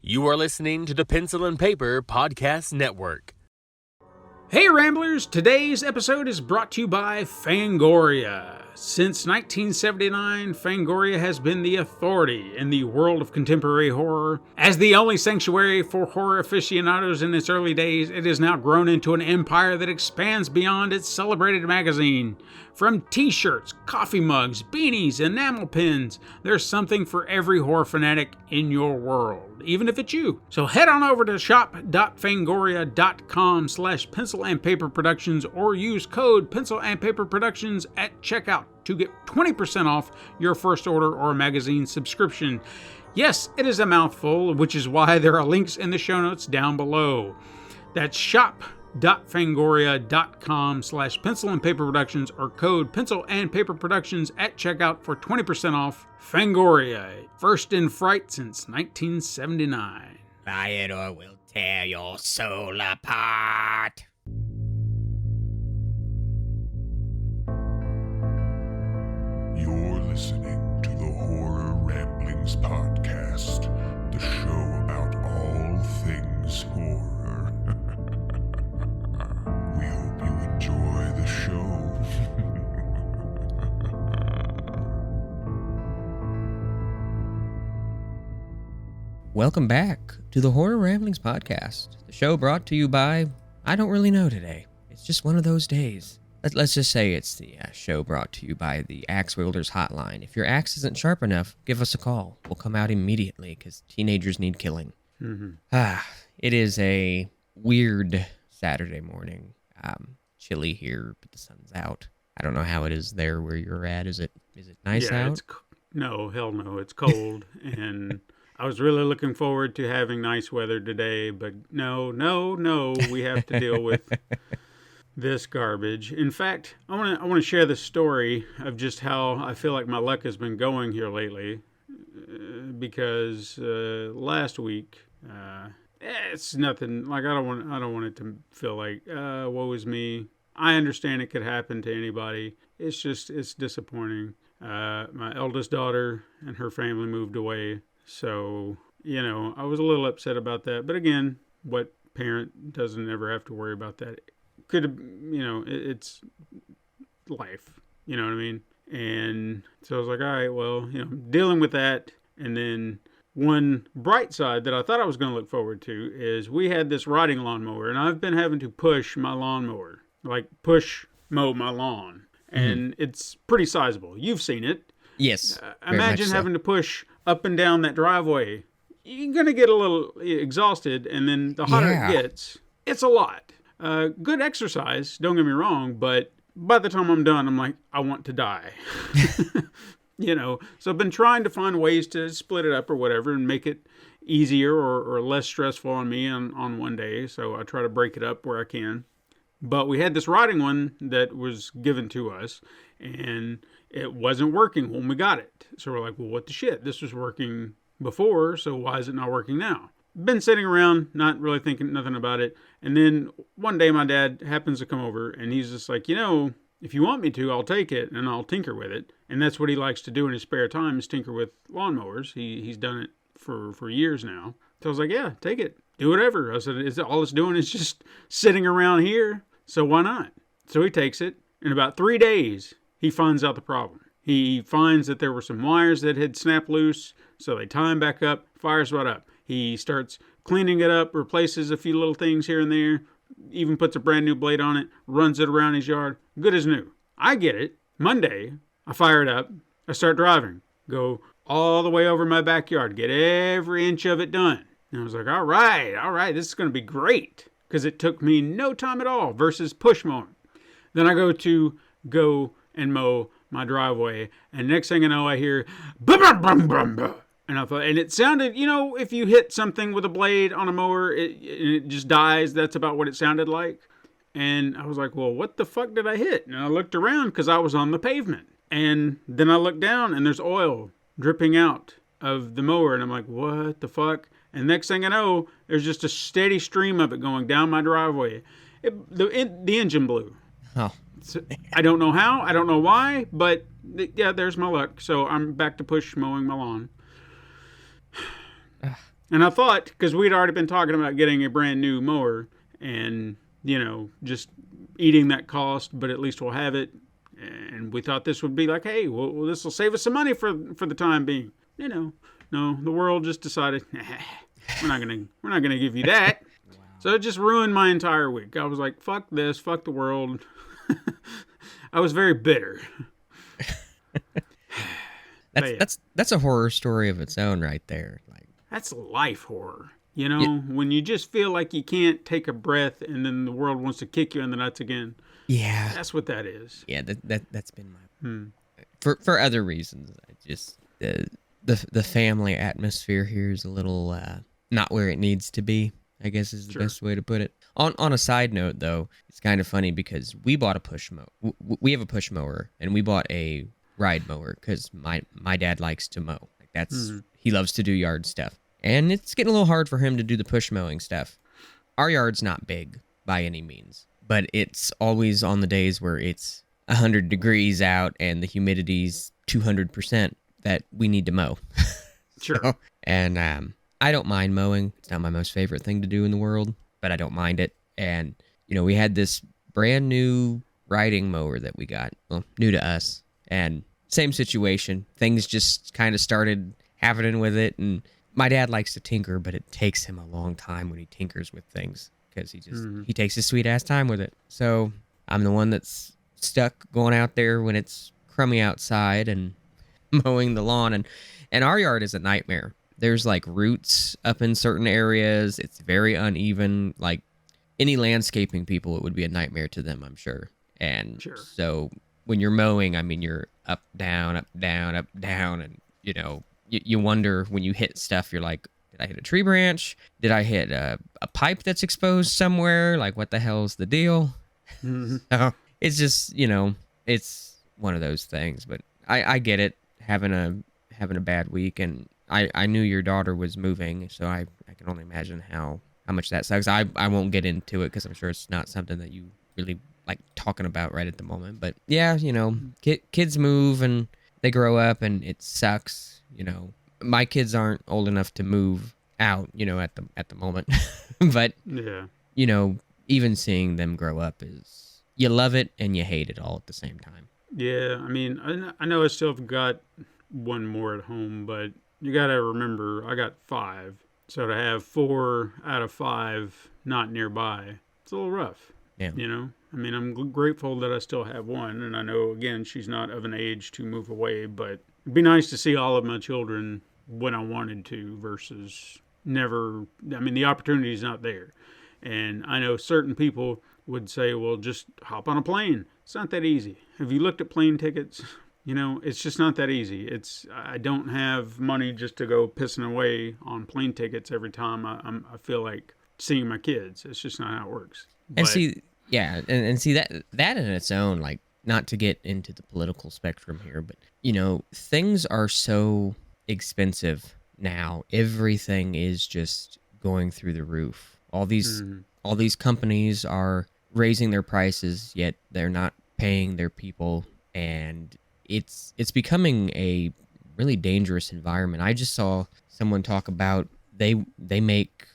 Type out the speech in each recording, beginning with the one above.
You are listening to the Pencil and Paper Podcast Network. Hey Ramblers, today's episode is brought to you by Fangoria. Since 1979, Fangoria has been the authority in the world of contemporary horror. As the only sanctuary for horror aficionados in its early days, it has now grown into an empire that expands beyond its celebrated magazine. From t-shirts, coffee mugs, beanies, enamel pins, there's something for every horror fanatic in your world, even if it's you. So head on over to shop.fangoria.com/pencil and paper productions or use code pencil and paper productions at checkout to get 20% off your first order or magazine subscription. Yes, it is a mouthful, which is why there are links in the show notes down below. That's shop.fangoria.com/pencil and paper productions or code pencil and paper productions at checkout for 20% off. Fangoria, first in fright since 1979. Buy it or we'll tear your soul apart. You're listening to the Horror Ramblings podcast, the show about all things horror. We hope you enjoy the show. Welcome back to the Horror Ramblings podcast, the show brought to you by, I don't really know today. It's just one of those days. Let's just say it's the show brought to you by the Axe Wielders Hotline. If your axe isn't sharp enough, give us a call. We'll come out immediately because teenagers need killing. It is a weird Saturday morning. Chilly here, but the sun's out. I don't know how it is there where you're at. Is it nice out? No, hell no. It's cold, and I was really looking forward to having nice weather today, but no, we have to deal with this garbage. In fact, I want to share the story of just how I feel like my luck has been going here lately, because last week, it's nothing. Like I don't want it to feel like woe is me. I understand it could happen to anybody. It's disappointing. My eldest daughter and her family moved away, so I was a little upset about that. But again, what parent doesn't ever have to worry about that? Could have, it's life, you know what I mean? And so I was like, all right, well, dealing with that. And then one bright side that I thought I was going to look forward to is we had this riding lawnmower, and I've been having to push my lawnmower, like mow my lawn. And it's pretty sizable. You've seen it. Yes. Imagine having to push up and down that driveway. You're going to get a little exhausted, and then the hotter it gets, it's a lot. Good exercise, don't get me wrong, but by the time I'm done, I'm like, I want to die. So I've been trying to find ways to split it up or whatever and make it easier or less stressful on me on one day. So I try to break it up where I can. But we had this riding one that was given to us, and it wasn't working when we got it. So we're like, well, what the shit? This was working before, so why is it not working now? Been sitting around, not really thinking nothing about it. And then one day my dad happens to come over, and he's just like, if you want me to, I'll take it, and I'll tinker with it. And that's what he likes to do in his spare time, is tinker with lawnmowers. He's done it for years now. So I was like, yeah, take it. Do whatever. I said, all it's doing is just sitting around here. So why not? So he takes it. In about 3 days, he finds out the problem. He finds that there were some wires that had snapped loose. So they tie him back up, fires right up. He starts cleaning it up, replaces a few little things here and there, even puts a brand new blade on it, runs it around his yard. Good as new. I get it. Monday, I fire it up. I start driving. Go all the way over my backyard. Get every inch of it done. And I was like, all right, this is going to be great. Because it took me no time at all versus push mowing. Then I go and mow my driveway. And next thing I know, I hear, bum, bum, bum, bum, bum. And I thought, and it sounded, if you hit something with a blade on a mower, it just dies. That's about what it sounded like. And I was like, well, what the fuck did I hit? And I looked around because I was on the pavement. And then I looked down and there's oil dripping out of the mower. And I'm like, what the fuck? And next thing I know, there's just a steady stream of it going down my driveway. The engine blew. Oh. So, I don't know how. I don't know why. But, yeah, there's my luck. So I'm back to push mowing my lawn. And I thought, because we'd already been talking about getting a brand new mower and, just eating that cost, but at least we'll have it. And we thought this would be like, hey, well this will save us some money for the time being. No, the world just decided, we're not gonna give you that. Wow. So it just ruined my entire week. I was like, fuck this, fuck the world. I was very bitter. That's a horror story of its own right there. Like, that's life horror. When you just feel like you can't take a breath and then the world wants to kick you in the nuts again. Yeah. That's what that is. Yeah, that's been my for other reasons. I just the family atmosphere here is a little not where it needs to be, I guess is the best way to put it. On a side note though, it's kind of funny because we bought a push mower. We have a push mower and we bought a ride mower because my dad likes to mow. Like that's he loves to do yard stuff, and it's getting a little hard for him to do the push mowing stuff. Our yard's not big by any means, but it's always on the days where it's 100 degrees out and the humidity's 200% that we need to mow. Sure. And I don't mind mowing. It's not my most favorite thing to do in the world, but I don't mind it. And we had this brand new riding mower that we got, well, new to us, and same situation. Things just kind of started happening with it, and my dad likes to tinker, but it takes him a long time when he tinkers with things because he takes his sweet ass time with it. So I'm the one that's stuck going out there when it's crummy outside and mowing the lawn, and our yard is a nightmare. There's like roots up in certain areas. It's very uneven. Like any landscaping people, it would be a nightmare to them, I'm sure. And so when you're mowing, I mean, you're up, down, up, down, up, down. And, you wonder when you hit stuff, you're like, did I hit a tree branch? Did I hit a pipe that's exposed somewhere? Like, what the hell's the deal? So it's just, it's one of those things. But I get it, having a bad week. And I knew your daughter was moving, so I can only imagine how much that sucks. I won't get into it because I'm sure it's not something that you really like talking about right at the moment. But yeah, kids move and they grow up and it sucks. My kids aren't old enough to move out, at the moment. But yeah, even seeing them grow up is, you love it and you hate it all at the same time. Yeah, I mean, I know I still have got one more at home, but you got to remember I got 5. So to have 4 out of 5 not nearby, it's a little rough. Yeah. I mean, I'm grateful that I still have one, and I know, again, she's not of an age to move away, but it'd be nice to see all of my children when I wanted to versus never. I mean, the opportunity's not there. And I know certain people would say, well, just hop on a plane. It's not that easy. Have you looked at plane tickets? It's just not that easy. I don't have money just to go pissing away on plane tickets every time I feel like seeing my kids. It's just not how it works. And see, yeah, and see that in its own, like, not to get into the political spectrum here, but things are so expensive now. Everything is just going through the roof. All these companies are raising their prices, yet they're not paying their people, and it's becoming a really dangerous environment. I just saw someone talk about they make,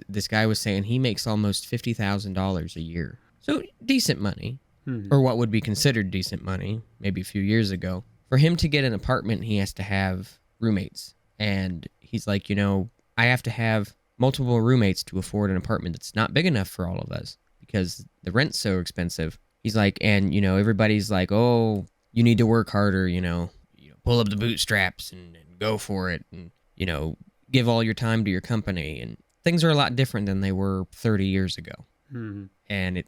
this guy was saying he makes almost $50,000 a year. So decent money, or what would be considered decent money, maybe a few years ago. For him to get an apartment, he has to have roommates. And he's like, I have to have multiple roommates to afford an apartment that's not big enough for all of us because the rent's so expensive. He's like, and, everybody's like, oh, you need to work harder, pull up the bootstraps and go for it and, give all your time to your company. And things are a lot different than they were 30 years ago. And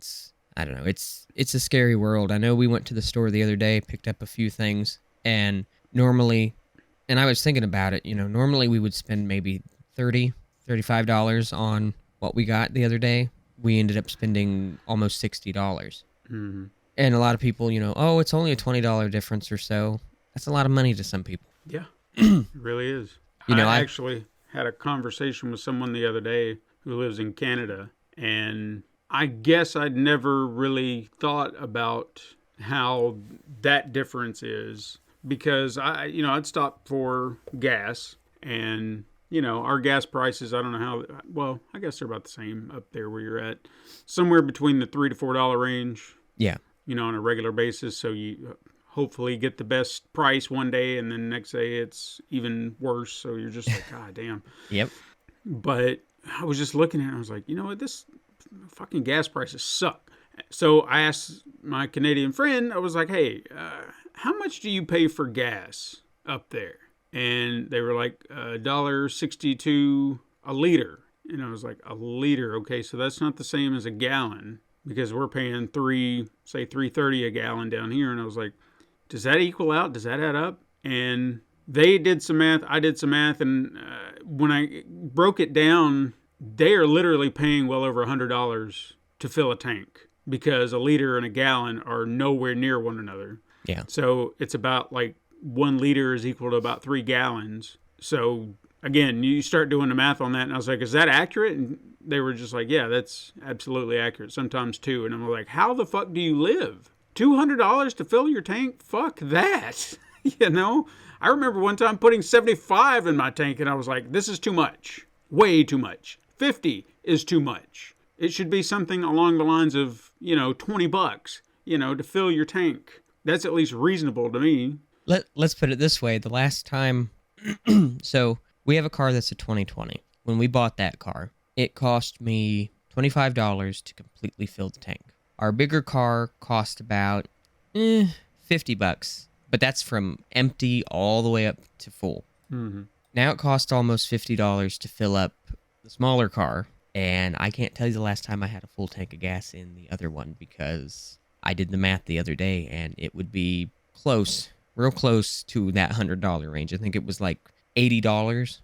I don't know, it's a scary world. I know we went to the store the other day, picked up a few things, and normally, and I was thinking about it, normally we would spend maybe $30, $35 on what we got the other day. We ended up spending almost $60. And a lot of people, oh, it's only a $20 difference or so. That's a lot of money to some people. Yeah, it really is. I actually had a conversation with someone the other day who lives in Canada, and I guess I'd never really thought about how that difference is because I'd stop for gas, and our gas prices, I don't know how, well, I guess they're about the same up there where you're at. Somewhere between the $3 to $4 range. Yeah. On a regular basis. So you hopefully get the best price one day and then the next day it's even worse. So you're just like, God damn. Yep. But I was just looking at it. I was like, you know what? This fucking gas prices suck. So I asked my Canadian friend, I was like, hey, how much do you pay for gas up there? And they were like $1.62 a liter. And I was like, a liter. Okay, so that's not the same as a gallon because we're paying $3.30 a gallon down here. And I was like, does that equal out? Does that add up? And they did some math. I did some math. And when I broke it down, they are literally paying well over $100 to fill a tank because a liter and a gallon are nowhere near one another. Yeah. So it's about like 1 liter is equal to about 3 gallons. So again, you start doing the math on that, and I was like, is that accurate? And they were just like, yeah, that's absolutely accurate. Sometimes 2. And I'm like, how the fuck do you live? $200 to fill your tank? Fuck that. I remember one time putting 75 in my tank, and I was like, this is too much. Way too much. 50 is too much. It should be something along the lines of, $20, to fill your tank. That's at least reasonable to me. Let's put it this way. The last time, so we have a car that's a 2020. When we bought that car, it cost me $25 to completely fill the tank. Our bigger car cost about $50, but that's from empty all the way up to full. Mm-hmm. Now it costs almost $50 to fill up the smaller car, and I can't tell you the last time I had a full tank of gas in the other one because I did the math the other day, and it would be real close to that $100 range. I think it was like $80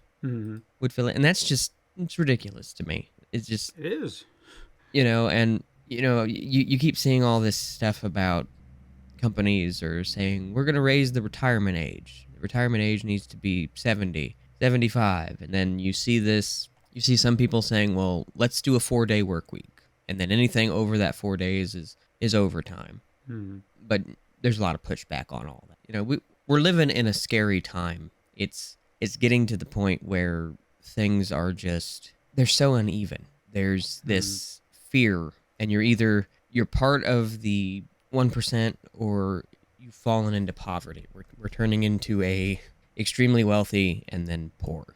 would fill it, and it's ridiculous to me. It is. You keep seeing all this stuff about companies are saying we're going to raise the retirement age. The retirement age needs to be 70, 75, and then you see some people saying, well, let's do a 4-day work week, and then anything over that 4 days is overtime. But there's a lot of pushback on all that. We're living in a scary time. It's getting to the point where things are they're so uneven. There's this fear, and you're part of the 1% or you've fallen into poverty. We're turning into a extremely wealthy and then poor.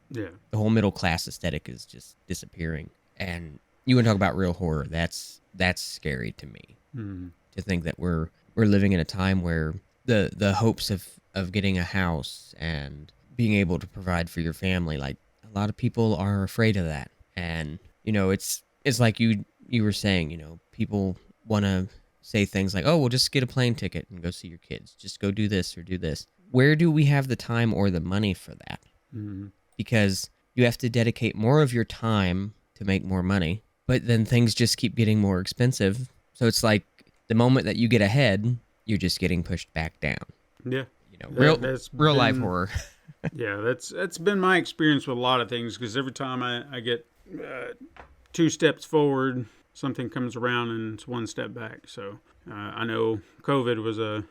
Yeah. The whole middle class aesthetic is just disappearing. And you want to talk about real horror. That's scary to me. To think that we're living in a time where the hopes of getting a house and being able to provide for your family, like a lot of people are afraid of that. And it's like you were saying, people want to say things like, oh, well, just get a plane ticket and go see your kids. Just go do this or do this. Where do we have the time or the money for that? Because you have to dedicate more of your time to make more money, but then things just keep getting more expensive. So it's like the moment that you get ahead, you're just getting pushed back down. Yeah. Real life horror. Yeah, that's been my experience with a lot of things, because every time I get 2 steps forward, something comes around and it's 1 step back. So I know COVID was a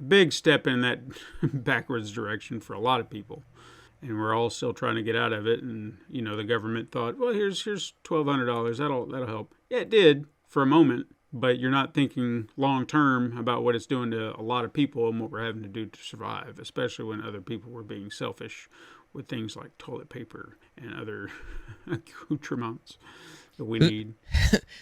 big step in that backwards direction for a lot of people. And we're all still trying to get out of it. And, the government thought, well, here's $1,200. That'll help. Yeah, it did for a moment. But you're not thinking long term about what it's doing to a lot of people and what we're having to do to survive, especially when other people were being selfish with things like toilet paper and other accoutrements that we need.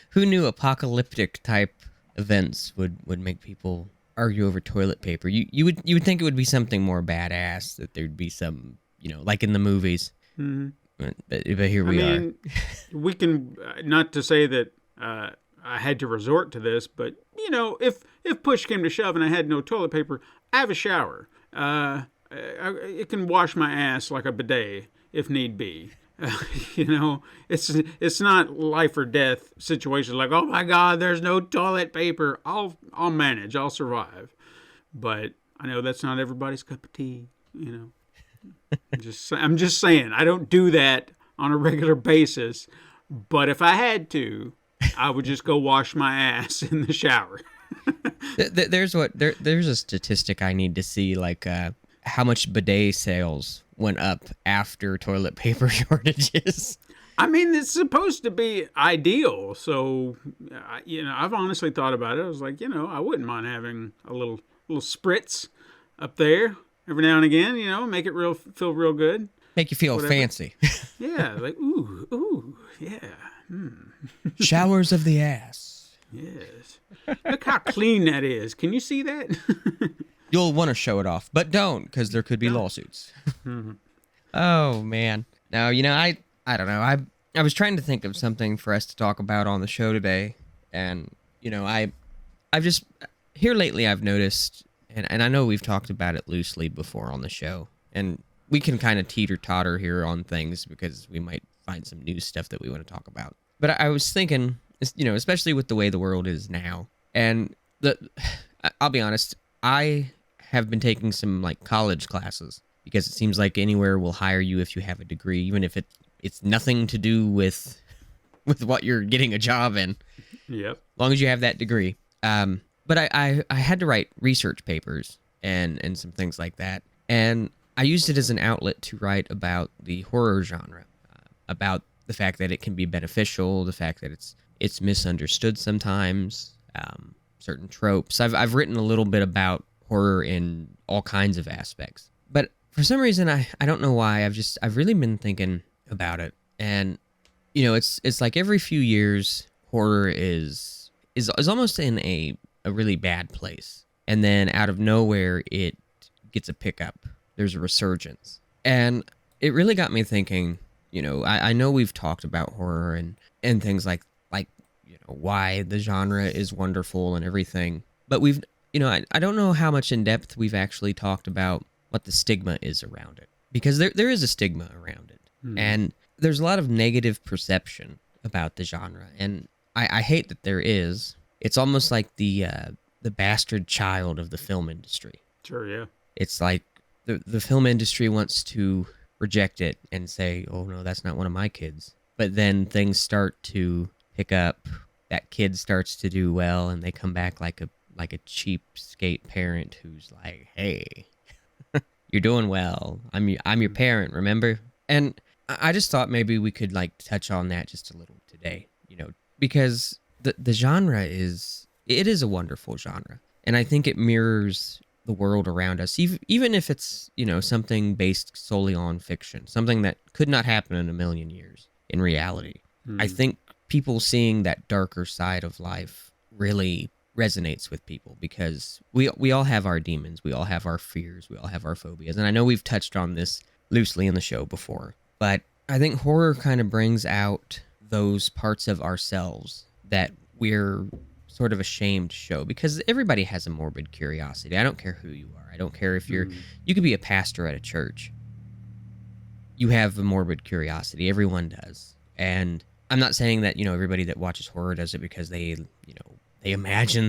Who knew apocalyptic type events would make people argue over toilet paper? You would think it would be something more badass, that there'd be some, like in the movies. But here we are. We can, not to say that I had to resort to this, but if push came to shove and I had no toilet paper, I have a shower. It can wash my ass like a bidet if need be. It's not life or death situation like, oh my God, there's no toilet paper. I'll manage. I'll survive. But I know that's not everybody's cup of tea. I'm just saying, I don't do that on a regular basis. But if I had to, I would just go wash my ass in the shower. There's a statistic I need to see, like how much bidet sales went up after toilet paper shortages. I mean, it's supposed to be ideal. So, I've honestly thought about it. I was like, I wouldn't mind having a little spritz up there every now and again, make it feel real good. Make you feel fancy. Yeah, like, ooh, yeah. Showers of the ass. Yes. Look how clean that is. Can you see that? You'll want to show it off, but don't, because there could be lawsuits. Oh, man. Now, I don't know. I was trying to think of something for us to talk about on the show today, and, I've just, here lately I've noticed, and I know we've talked about it loosely before on the show, and we can kind of teeter-totter here on things because we might find some new stuff that we want to talk about. But I was thinking, especially with the way the world is now, and I'll be honest, I have been taking some like college classes because it seems like anywhere will hire you if you have a degree, even if it's nothing to do with what you're getting a job in. Yep. As long as you have that degree. But I had to write research papers and some things like that, and I used it as an outlet to write about the horror genre, about the fact that it can be beneficial, the fact that it's misunderstood sometimes, certain tropes. I've written a little bit about horror in all kinds of aspects, but for some reason I don't know why I've really been thinking about it, and it's like every few years horror is almost in a really bad place, and then out of nowhere it gets a pickup. There's a resurgence, and it really got me thinking. I know we've talked about horror and things like why the genre is wonderful and everything, but we've I don't know how much in depth we've actually talked about what the stigma is around it, because there is a stigma around it, and there's a lot of negative perception about the genre, and I hate that there is. It's almost like the bastard child of the film industry. Sure, yeah. It's like the film industry wants to reject it and say, oh no, that's not one of my kids. But then things start to pick up, that kid starts to do well, and they come back like a cheapskate parent who's like, hey, you're doing well. I'm your parent, remember? And I just thought maybe we could like touch on that just a little today, because the genre is a wonderful genre, and I think it mirrors the world around us, even if it's something based solely on fiction, something that could not happen in a million years in reality. I think people seeing that darker side of life really resonates with people, because we all have our demons, we all have our fears, we all have our phobias, and I know we've touched on this loosely in the show before, but I think horror kind of brings out those parts of ourselves that we're sort of ashamed to show, because everybody has a morbid curiosity. I don't care who you are. I don't care if you could be a pastor at a church. You have a morbid curiosity. Everyone does. And I'm not saying that, everybody that watches horror does it because they imagine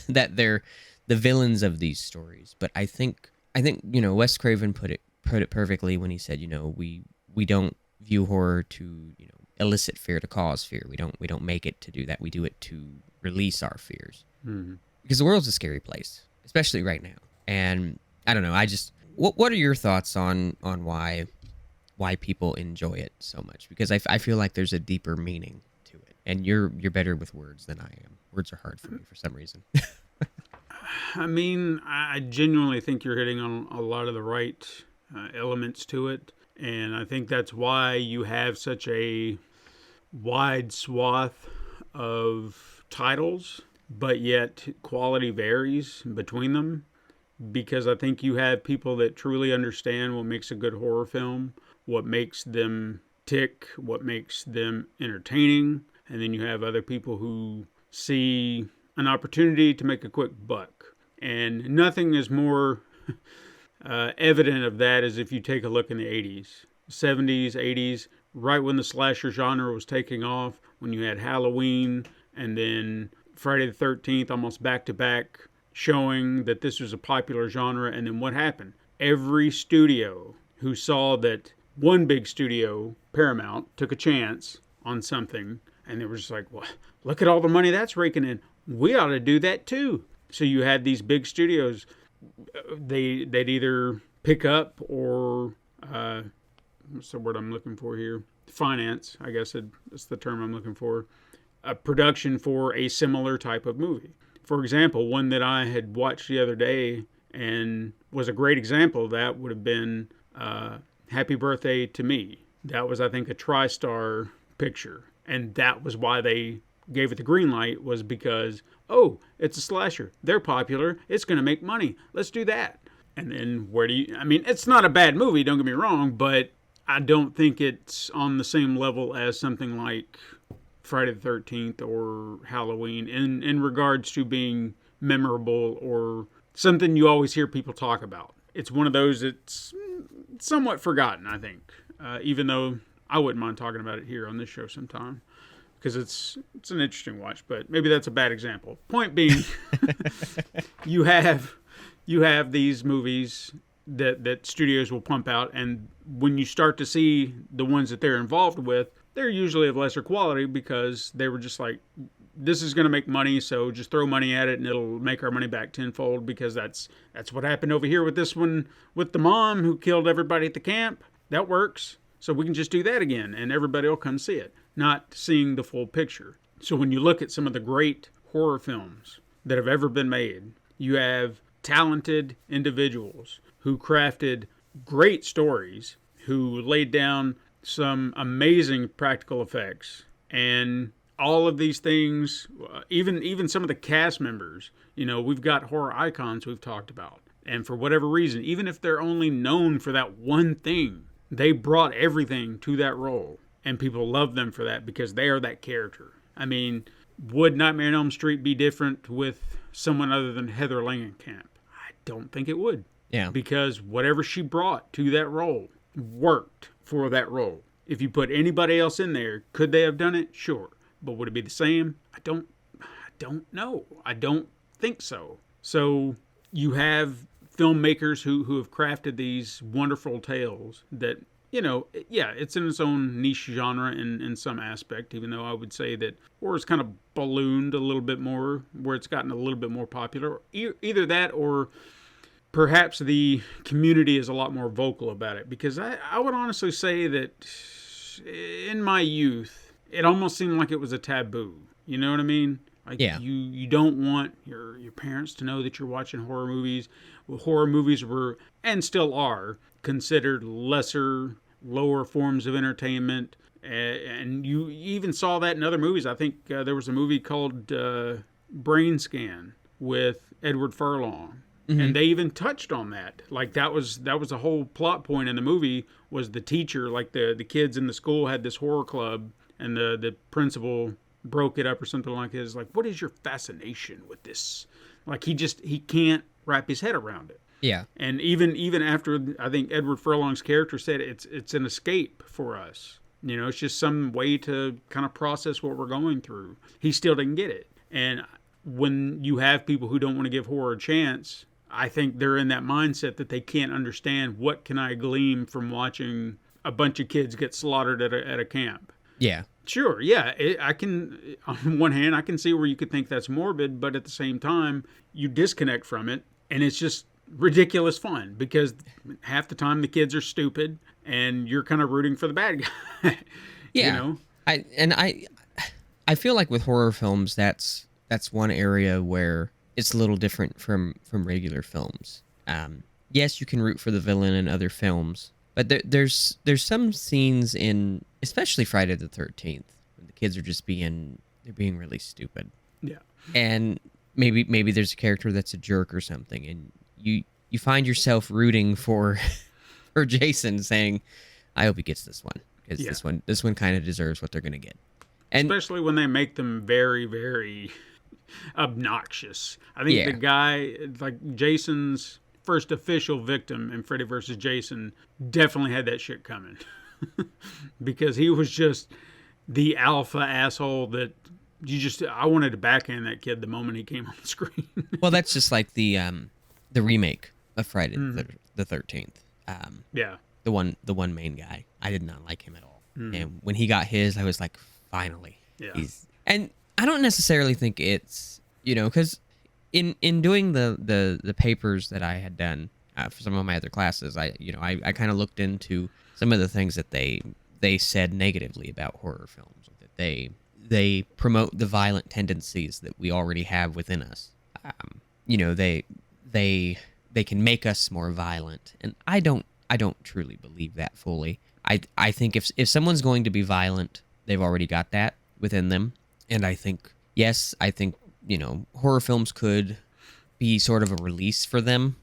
that they're the villains of these stories. But I think Wes Craven put it perfectly when he said, we don't view horror to, elicit fear, to cause fear. We don't make it to do that. We do it to release our fears, because the world's a scary place, especially right now. And I don't know, what are your thoughts on why people enjoy it so much? Because I feel like there's a deeper meaning to it, and you're better with words than I am. Words are hard for me for some reason. I mean, I genuinely think you're hitting on a lot of the right elements to it, and I think that's why you have such a wide swath of titles, but yet quality varies between them, because I think you have people that truly understand what makes a good horror film, what makes them tick, what makes them entertaining, and then you have other people who see an opportunity to make a quick buck. And nothing is more evident of that as if you take a look in the 80s, 70s, 80s, right when the slasher genre was taking off, when you had Halloween and then Friday the 13th almost back to back, showing that this was a popular genre. And then what happened? Every studio who saw that one big studio, Paramount, took a chance on something, and they were just like, well, look at all the money that's raking in. We ought to do that too. So you had these big studios, they'd either pick up or what's the word I'm looking for here? Finance, I guess that's the term I'm looking for. A production for a similar type of movie. For example, one that I had watched the other day and was a great example of that would have been Happy Birthday to Me. That was, I think, a TriStar picture. And that was why they gave it the green light, was because, oh, it's a slasher. They're popular. It's going to make money. Let's do that. And then it's not a bad movie, don't get me wrong, but I don't think it's on the same level as something like Friday the 13th or Halloween in regards to being memorable or something you always hear people talk about. It's one of those that's somewhat forgotten, I think, even though I wouldn't mind talking about it here on this show sometime because it's an interesting watch, but maybe that's a bad example. Point being, you have these movies that studios will pump out, and when you start to see the ones that they're involved with, they're usually of lesser quality because they were just like, this is going to make money, so just throw money at it and it'll make our money back tenfold, because that's what happened over here with this one with the mom who killed everybody at the camp. That works, so we can just do that again and everybody will come see it, not seeing the full picture. So when you look at some of the great horror films that have ever been made, you have talented individuals who crafted great stories, who laid down some amazing practical effects, and all of these things, even some of the cast members, we've got horror icons we've talked about, and for whatever reason, even if they're only known for that one thing, they brought everything to that role, and people love them for that because they are that character. I mean, would Nightmare on Elm Street be different with someone other than Heather Langenkamp? I don't think it would. Yeah. Because whatever she brought to that role worked for that role. If you put anybody else in there, could they have done it? Sure. But would it be the same? I don't know. I don't think so. So you have filmmakers who have crafted these wonderful tales that, it's in its own niche genre in some aspect, even though I would say that horror's kind of ballooned a little bit more, where it's gotten a little bit more popular. Either that or perhaps the community is a lot more vocal about it, because I would honestly say that in my youth, it almost seemed like it was a taboo. You know what I mean? Like, yeah. You don't want your parents to know that you're watching horror movies. Well, horror movies were, and still are, considered lower forms of entertainment. And you even saw that in other movies. I think there was a movie called Brain Scan with Edward Furlong. Mm-hmm. And they even touched on that. Like, that was a whole plot point in the movie, was the teacher, like the kids in the school had this horror club, and the principal broke it up or something like this. Like, what is your fascination with this? Like, he can't wrap his head around it. Yeah. And even after, I think Edward Furlong's character said it's an escape for us. It's just some way to kind of process what we're going through. He still didn't get it. And when you have people who don't want to give horror a chance, I think they're in that mindset that they can't understand, what can I glean from watching a bunch of kids get slaughtered at a camp. Yeah. Sure, yeah. I can, on one hand, I can see where you could think that's morbid, but at the same time, you disconnect from it, and it's just ridiculous fun, because half the time the kids are stupid, and you're kind of rooting for the bad guy. Yeah. I feel like with horror films, that's one area where it's a little different from regular films. Yes, you can root for the villain in other films, but there's some scenes in, especially Friday the 13th, when the kids are just being really stupid. Yeah. And maybe there's a character that's a jerk or something, and you find yourself rooting for Jason, saying, I hope he gets this one, because this one kind of deserves what they're going to get. And especially when they make them very, very obnoxious. I think the guy, like Jason's first official victim in Freddy vs. Jason, definitely had that shit coming. Because he was just the alpha asshole that I wanted to backhand that kid the moment he came on the screen. Well, that's just like the remake of Friday the 13th. Yeah. The one main guy. I did not like him at all. And when he got his, I was like, finally. Yeah. And I don't necessarily think it's, because in doing the papers that I had done, for some of my other classes, I kind of looked into some of the things that they said negatively about horror films, that they promote the violent tendencies that we already have within us. They can make us more violent, and I don't truly believe that fully. I think if someone's going to be violent, they've already got that within them, and I think horror films could be sort of a release for them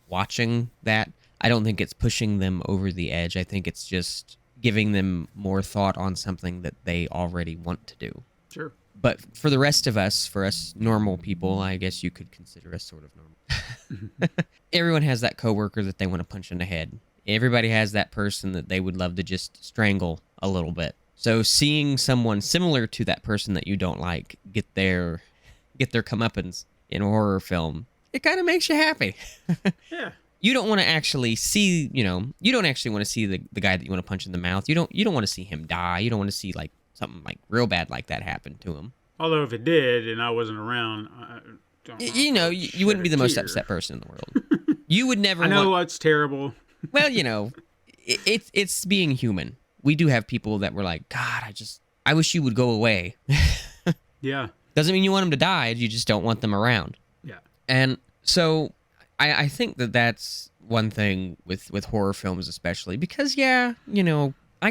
watching that. I don't think it's pushing them over the edge. I think it's just giving them more thought on something that they already want to do. Sure. But for the rest of us, for us normal people, I guess you could consider us sort of normal. Everyone has that coworker that they want to punch in the head. Everybody has that person that they would love to just strangle a little bit. So seeing someone similar to that person that you don't like get their comeuppance in a horror film, it kind of makes you happy. Yeah. You don't want to actually see, you don't actually want to see the guy that you want to punch in the mouth. You don't want to see him die. You don't want to see like something like real bad like that happen to him. Although if it did and I wasn't around, you wouldn't be the most upset person in the world. You would never. I know what's terrible. Well, it's being human. We do have people that were like, God, I wish you would go away. Yeah. Doesn't mean you want them to die. You just don't want them around. Yeah. And so I think that's one thing with horror films, especially because, I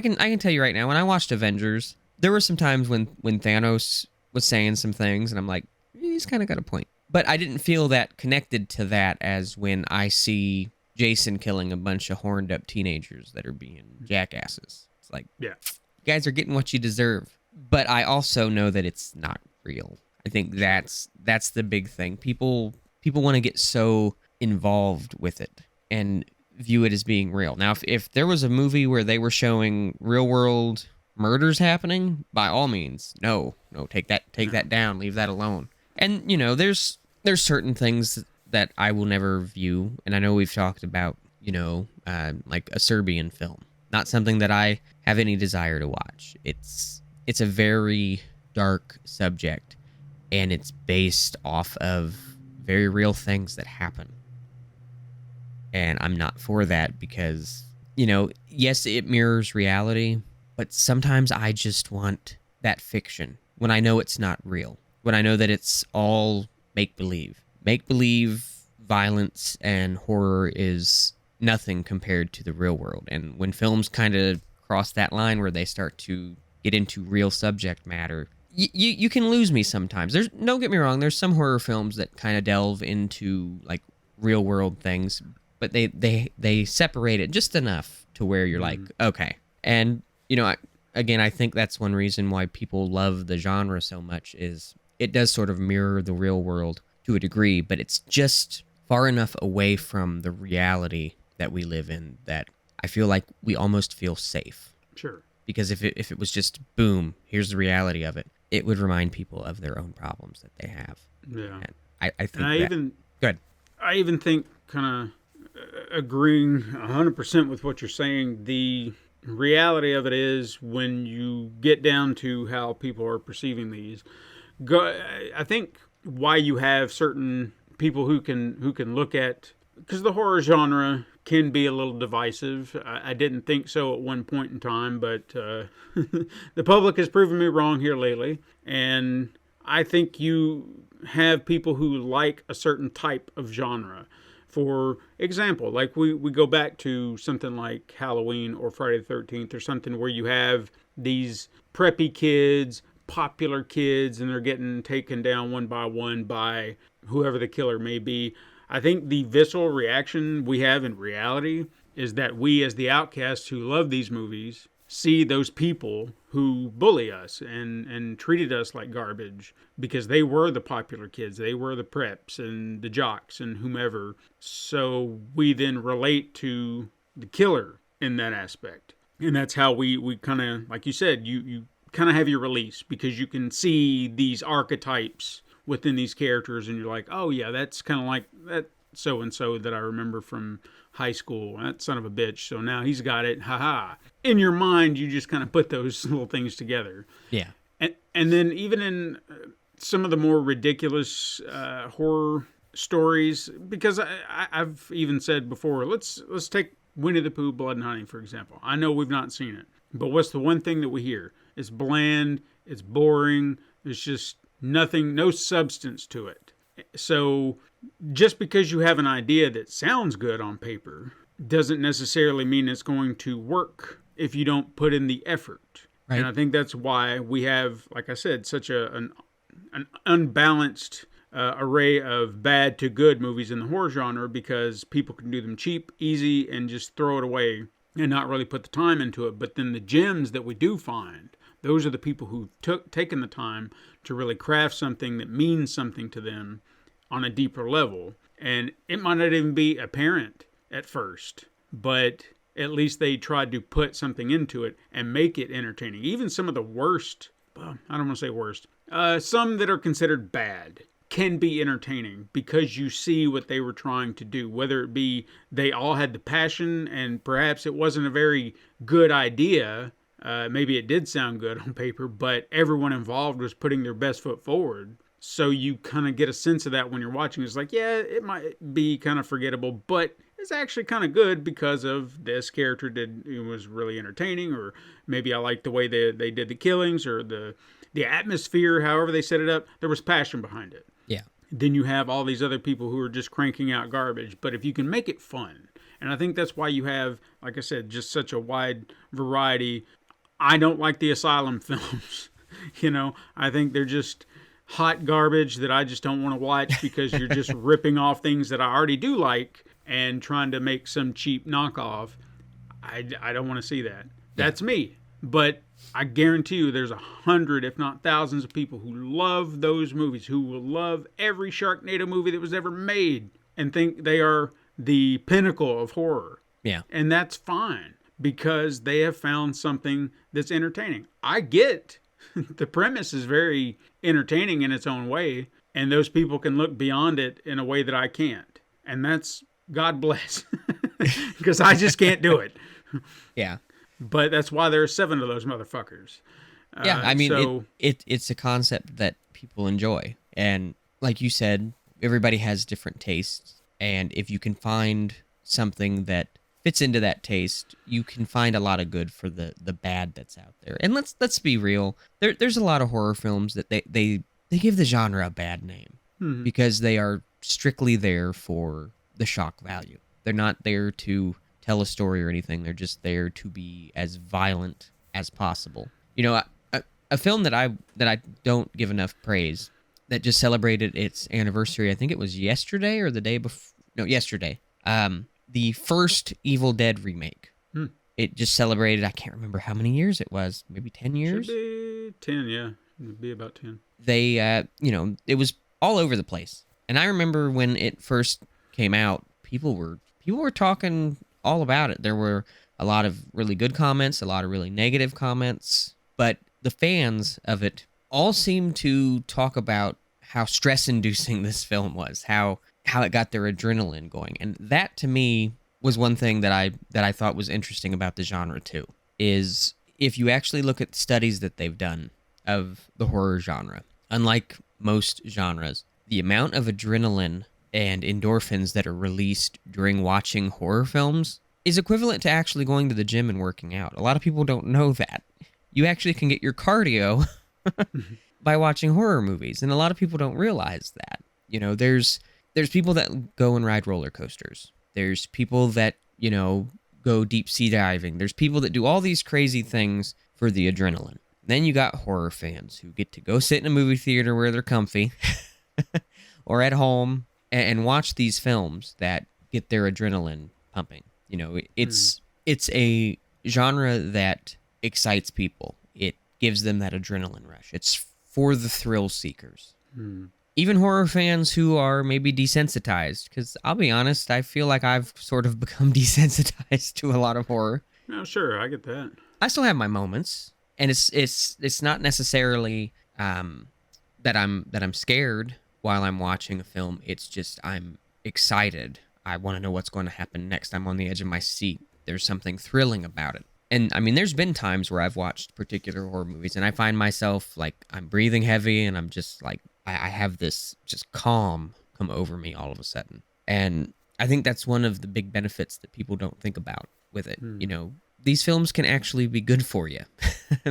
can tell you right now, when I watched Avengers, there were some times when Thanos was saying some things, and I'm like, he's kind of got a point. But I didn't feel that connected to that as when I see Jason killing a bunch of horned up teenagers that are being jackasses. It's like, yeah, you guys are getting what you deserve. But I also know that it's not real. I think that's the big thing. People want to get so involved with it and view it as being real. Now, if there was a movie where they were showing real world murders happening, by all means, no, take that down, leave that alone. And there's certain things that I will never view, and I know we've talked about, like a Serbian film. Not something that I have any desire to watch. It's a very dark subject, and it's based off of very real things that happen. And I'm not for that because, yes, it mirrors reality, but sometimes I just want that fiction when I know it's not real, when I know that it's all make-believe. Make-believe violence and horror is nothing compared to the real world. And when films kind of cross that line where they start to get into real subject matter, you can lose me sometimes. Don't get me wrong, there's some horror films that kind of delve into like real world things, but they separate it just enough to where you're like, okay. And I think that's one reason why people love the genre so much is it does sort of mirror the real world to a degree, but it's just far enough away from the reality that we live in that I feel like we almost feel safe. Sure. Because if it was just boom, here's the reality of it, it would remind people of their own problems that they have. Yeah. And I think good. I even think kind of agreeing 100% with what you're saying. The reality of it is when you get down to how people are perceiving these, I think why you have certain people who can look at, because the horror genre can be a little divisive. I didn't think so at one point in time, but the public has proven me wrong here lately. And I think you have people who like a certain type of genre. For example, like we go back to something like Halloween or Friday the 13th or something where you have these preppy kids, popular kids, and they're getting taken down one by whoever the killer may be. I think the visceral reaction we have in reality is that we, as the outcasts who love these movies, see those people who bully us and treated us like garbage because they were the popular kids, they were the preps and the jocks and whomever. So we then relate to the killer in that aspect. And that's how we kind of, like you said, you kind of have your release because you can see these archetypes within these characters and you're like, oh yeah, that's kind of like that so-and-so that I remember from high school. That son of a bitch. So now he's got it. Ha-ha. In your mind, you just kind of put those little things together. Yeah. And then even in some of the more ridiculous horror stories, because I've even said before, let's take Winnie the Pooh, Blood and Honey, for example. I know we've not seen it, but what's the one thing that we hear? It's bland, it's boring, there's just nothing, no substance to it. So just because you have an idea that sounds good on paper doesn't necessarily mean it's going to work if you don't put in the effort. Right. And I think that's why we have, like I said, such an unbalanced array of bad to good movies in the horror genre, because people can do them cheap, easy, and just throw it away and not really put the time into it. But then the gems that we do find, those are the people who've taken the time to really craft something that means something to them on a deeper level. And it might not even be apparent at first, but at least they tried to put something into it and make it entertaining. Even some of the worst, well, I don't want to say worst, some that are considered bad can be entertaining because you see what they were trying to do, whether it be they all had the passion and perhaps it wasn't a very good idea. Maybe it did sound good on paper, but everyone involved was putting their best foot forward. So you kind of get a sense of that when you're watching. It's like, yeah, it might be kind of forgettable, but it's actually kind of good because of this character was really entertaining, or maybe I like the way they did the killings, or the atmosphere, however they set it up. There was passion behind it. Yeah. Then you have all these other people who are just cranking out garbage. But if you can make it fun, and I think that's why you have, like I said, just such a wide variety. I don't like the Asylum films. I think they're just hot garbage that I just don't want to watch because you're just ripping off things that I already do like and trying to make some cheap knockoff. I don't want to see that. That's me. But I guarantee you there's 100, if not thousands of people who love those movies, who will love every Sharknado movie that was ever made and think they are the pinnacle of horror. Yeah. And that's fine because they have found something that's entertaining. I get the premise is very entertaining in its own way, and those people can look beyond it in a way that I can't. And that's God bless, because I just can't do it. Yeah. But that's why there are 7 of those motherfuckers. Yeah, I mean, it's a concept that people enjoy. And like you said, everybody has different tastes. And if you can find something that fits into that taste, you can find a lot of good for the bad that's out there. And let's be real. There's a lot of horror films that they give the genre a bad name because they are strictly there for the shock value. They're not there to tell a story or anything. They're just there to be as violent as possible. A film that I don't give enough praise, that just celebrated its anniversary. I think it was yesterday or the day before. No, yesterday. The first Evil Dead remake. It just celebrated, I can't remember how many years it was. Maybe 10 years? Should be 10, yeah. It'd be about 10. They, it was all over the place. And I remember when it first came out, people were talking all about it. There were a lot of really good comments, a lot of really negative comments, but the fans of it all seemed to talk about how stress-inducing this film was, how it got their adrenaline going. And that, to me, was one thing that I thought was interesting about the genre, too, is if you actually look at studies that they've done of the horror genre, unlike most genres, the amount of adrenaline and endorphins that are released during watching horror films is equivalent to actually going to the gym and working out. A lot of people don't know that. You actually can get your cardio by watching horror movies, and a lot of people don't realize that. There's people that go and ride roller coasters. There's people that, go deep sea diving. There's people that do all these crazy things for the adrenaline. Then you got horror fans who get to go sit in a movie theater where they're comfy or at home and watch these films that get their adrenaline pumping. It's a genre that excites people. It gives them that adrenaline rush. It's for the thrill seekers. Even horror fans who are maybe desensitized, because I'll be honest, I feel like I've sort of become desensitized to a lot of horror. Oh, sure, I get that. I still have my moments, and it's not necessarily that I'm scared while I'm watching a film. It's just I'm excited. I want to know what's going to happen next. I'm on the edge of my seat. There's something thrilling about it. And I mean, there's been times where I've watched particular horror movies and I find myself like I'm breathing heavy and I'm just like, I have this just calm come over me all of a sudden. And I think that's one of the big benefits that people don't think about with it. You know, these films can actually be good for you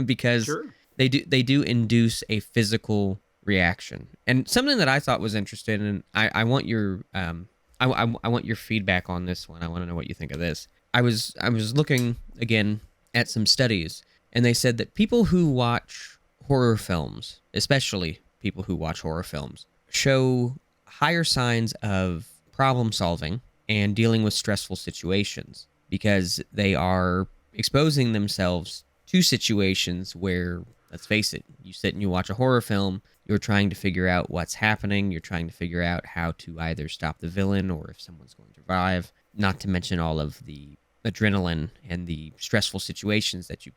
because they do induce a physical reaction. And something that I thought was interesting, and I want your I want your feedback on this one. I want to know what you think of this. I was looking again at some studies, and they said that people who watch horror films, especially people who watch horror films, show higher signs of problem solving and dealing with stressful situations because they are exposing themselves to situations where, let's face it, you sit and you watch a horror film, you're trying to figure out what's happening, you're trying to figure out how to either stop the villain or if someone's going to survive, not to mention all of the adrenaline and the stressful situations that you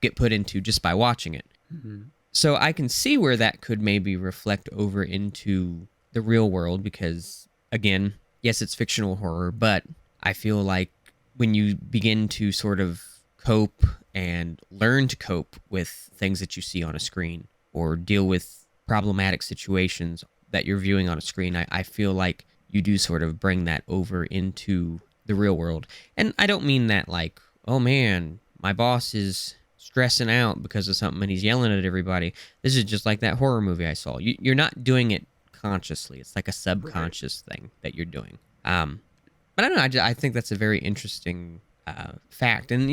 get put into just by watching it. So I can see where that could maybe reflect over into the real world because, again, yes, it's fictional horror, but I feel like when you begin to sort of cope and learn to cope with things that you see on a screen or deal with problematic situations that you're viewing on a screen, I feel like you do sort of bring that over into the real world. And I don't mean that like, oh man, my boss is stressing out because of something and he's yelling at everybody. This is just like that horror movie I saw. You're not doing it consciously. It's like a subconscious thing that you're doing. But I don't know. I think that's a very interesting fact. And,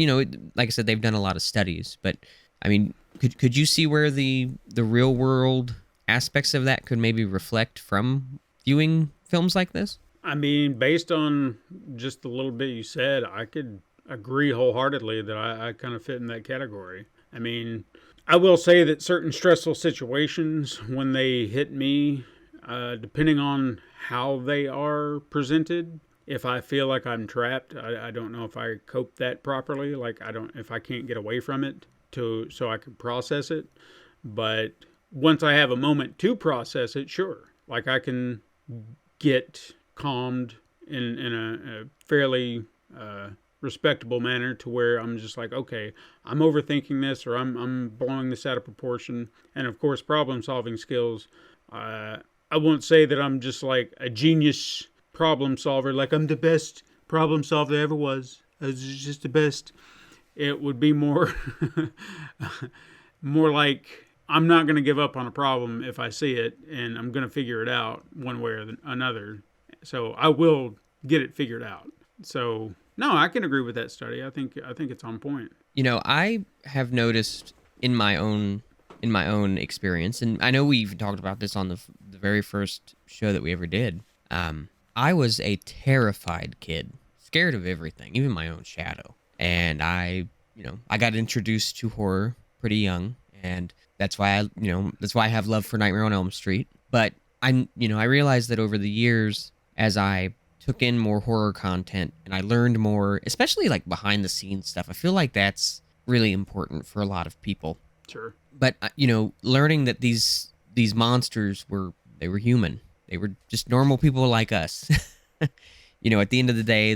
like I said, they've done a lot of studies. But, I mean, could you see where the real world aspects of that could maybe reflect from viewing films like this? I mean, based on just the little bit you said, I could agree wholeheartedly that I kind of fit in that category. I mean, I will say that certain stressful situations, when they hit me, depending on how they are presented, if I feel like I'm trapped, I don't know if I cope that properly. Like if I can't get away from it so I can process it. But once I have a moment to process it, sure. Like I can get calmed in a fairly respectable manner to where I'm just like, okay, I'm overthinking this or I'm blowing this out of proportion. And of course, problem solving skills. I won't say that I'm just like a genius problem solver, like I'm the best problem solver there ever was. I was just the best. It would be more like I'm not going to give up on a problem if I see it, and I'm going to figure it out one way or another. So I will get it figured out. So no, I can agree with that study. I think it's on point. I have noticed in my own experience, and I know we've talked about this on the very first show that we ever did. I was a terrified kid, scared of everything, even my own shadow. And I got introduced to horror pretty young, and that's why I have love for Nightmare on Elm Street. But I realized that over the years, as I took in more horror content and I learned more, especially like behind the scenes stuff, I feel like that's really important for a lot of people. Sure. But learning that these monsters were human. They were just normal people like us. At the end of the day,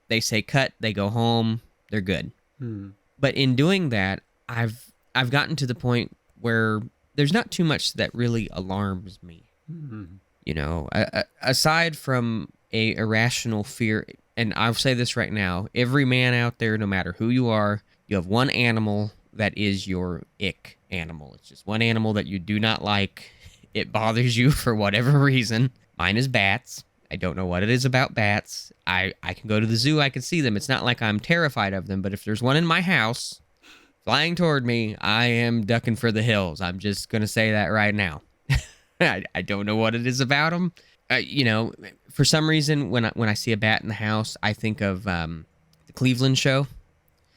they say cut, they go home, they're good. But in doing that, I've gotten to the point where there's not too much that really alarms me. Aside from a irrational fear, and I'll say this right now, every man out there, no matter who you are, you have one animal that is your ick animal. It's just one animal that you do not like. It bothers you for whatever reason. Mine is bats. I don't know what it is about bats. I can go to the zoo, I can see them. It's not like I'm terrified of them, but if there's one in my house flying toward me, I am ducking for the hills. I'm just going to say that right now. I don't know what it is about them. For some reason, when I see a bat in the house, I think of the Cleveland show.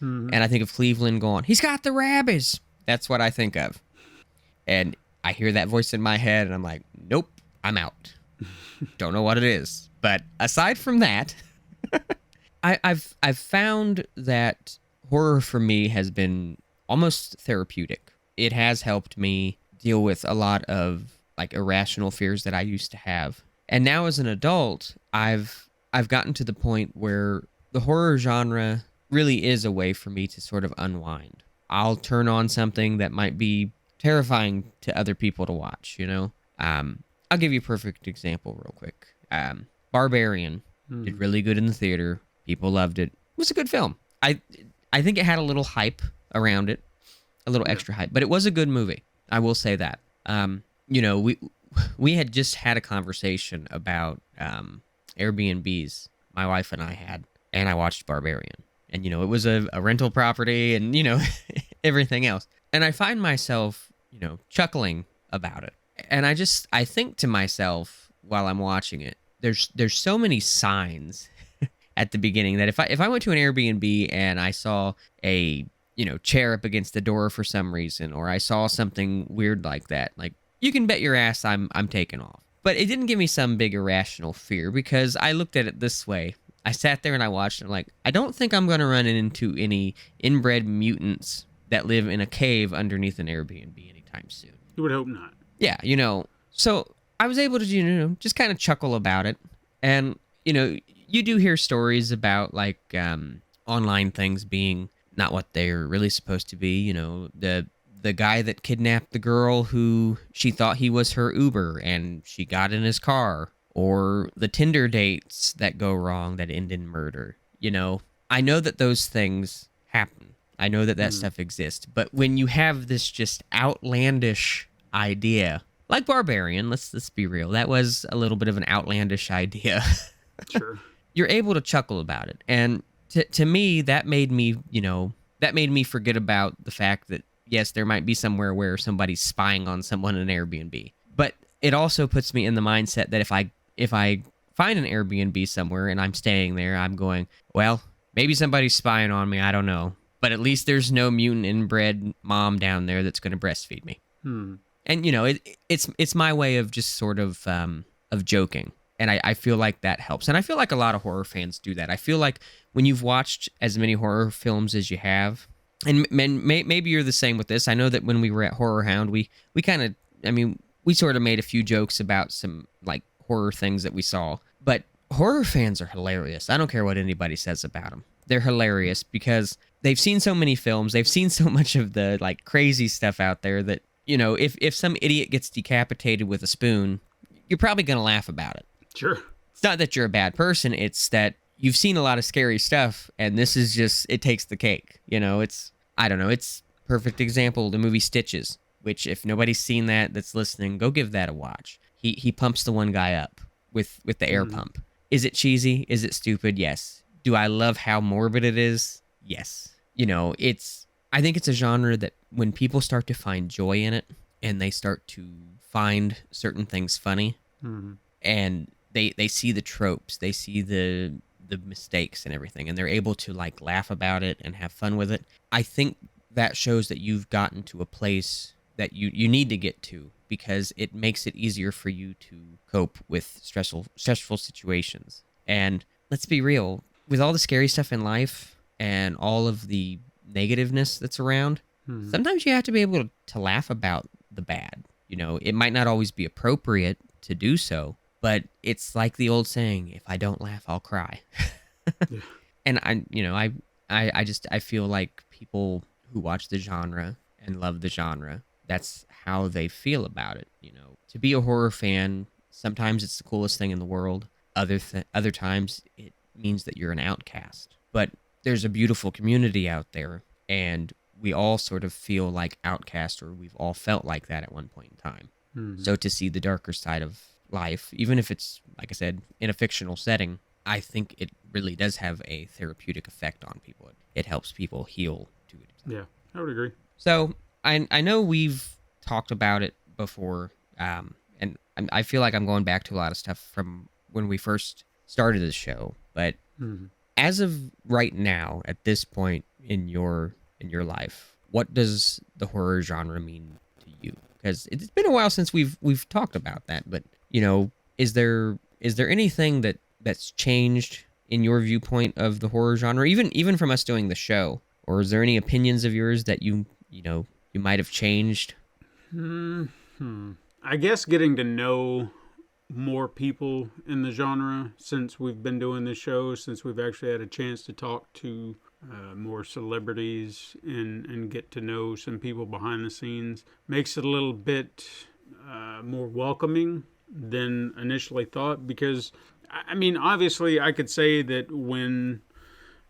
And I think of Cleveland going, he's got the rabies. That's what I think of. And I hear that voice in my head, and I'm like, nope, I'm out. Don't know what it is. But aside from that, I've found that horror for me has been almost therapeutic. It has helped me deal with a lot of like irrational fears that I used to have. And now as an adult, I've gotten to the point where the horror genre really is a way for me to sort of unwind. I'll turn on something that might be terrifying to other people to watch, I'll give you a perfect example real quick. Barbarian did really good in the theater. People loved it. It was a good film. I think it had a little hype around it, a little extra hype, but it was a good movie. I will say that. We had just had a conversation about Airbnbs. My wife and I had, and I watched Barbarian, and it was a rental property, and everything else. And I find myself, chuckling about it, and I think to myself while I'm watching it, there's so many signs at the beginning that if I went to an Airbnb and I saw a chair up against the door for some reason, or I saw something weird like that, like, you can bet your ass I'm taking off. But it didn't give me some big irrational fear, because I looked at it this way. I sat there and I watched it, and I don't think I'm going to run into any inbred mutants that live in a cave underneath an Airbnb anytime soon. You would hope not. Yeah, so I was able to, just kind of chuckle about it. And, you do hear stories about, like, online things being not what they're really supposed to be. The guy that kidnapped the girl who she thought he was her Uber, and she got in his car. Or the Tinder dates that go wrong that end in murder. I know that those things happen. I know that stuff exists. But when you have this just outlandish idea, like Barbarian, let's be real, that was a little bit of an outlandish idea. Sure. You're able to chuckle about it. And to me, that made me forget about the fact that, yes, there might be somewhere where somebody's spying on someone in an Airbnb. But it also puts me in the mindset that if I find an Airbnb somewhere and I'm staying there, I'm going, well, maybe somebody's spying on me, I don't know. But at least there's no mutant inbred mom down there that's going to breastfeed me. And, it's my way of just sort of joking. And I feel like that helps. And I feel like a lot of horror fans do that. I feel like when you've watched as many horror films as you have, and maybe you're the same with this. I know that when we were at Horror Hound, we sort of made a few jokes about some, like, horror things that we saw. But horror fans are hilarious. I don't care what anybody says about them. They're hilarious because they've seen so many films. They've seen so much of the, like, crazy stuff out there that, if some idiot gets decapitated with a spoon, you're probably going to laugh about it. Sure. It's not that you're a bad person. It's that you've seen a lot of scary stuff, and this is just, it takes the cake. It's perfect example, the movie Stitches, which if nobody's seen that's listening, go give that a watch. He pumps the one guy up with the air pump. Is it cheesy? Is it stupid? Yes. Do I love how morbid it is? Yes. I think it's a genre that when people start to find joy in it, and they start to find certain things funny, and they see the tropes, they see the mistakes and everything, and they're able to, like, laugh about it and have fun with it. I think that shows that you've gotten to a place that you need to get to, because it makes it easier for you to cope with stressful situations. And let's be real, with all the scary stuff in life and all of the negativeness that's around, sometimes you have to be able to laugh about the bad. It might not always be appropriate to do so, but it's like the old saying, if I don't laugh, I'll cry. Yeah. And I feel like people who watch the genre and love the genre, that's how they feel about it. To be a horror fan, sometimes it's the coolest thing in the world. Other times it means that you're an outcast. But there's a beautiful community out there, and we all sort of feel like outcasts, or we've all felt like that at one point in time. So to see the darker side of life, even if it's, like I said, in a fictional setting, I think it really does have a therapeutic effect on people. It helps people heal to it. Yeah, I would agree. So I know we've talked about it before, and I feel like I'm going back to a lot of stuff from when we first started the show. But as of right now, at this point in your life, what does the horror genre mean to you? Because it's been a while since we've talked about that. But is there anything that's changed in your viewpoint of the horror genre, even from us doing the show? Or is there any opinions of yours that you might have changed? I guess getting to know more people in the genre since we've been doing this show, since we've actually had a chance to talk to more celebrities and get to know some people behind the scenes, makes it a little bit more welcoming than initially thought, because, I mean, obviously I could say that when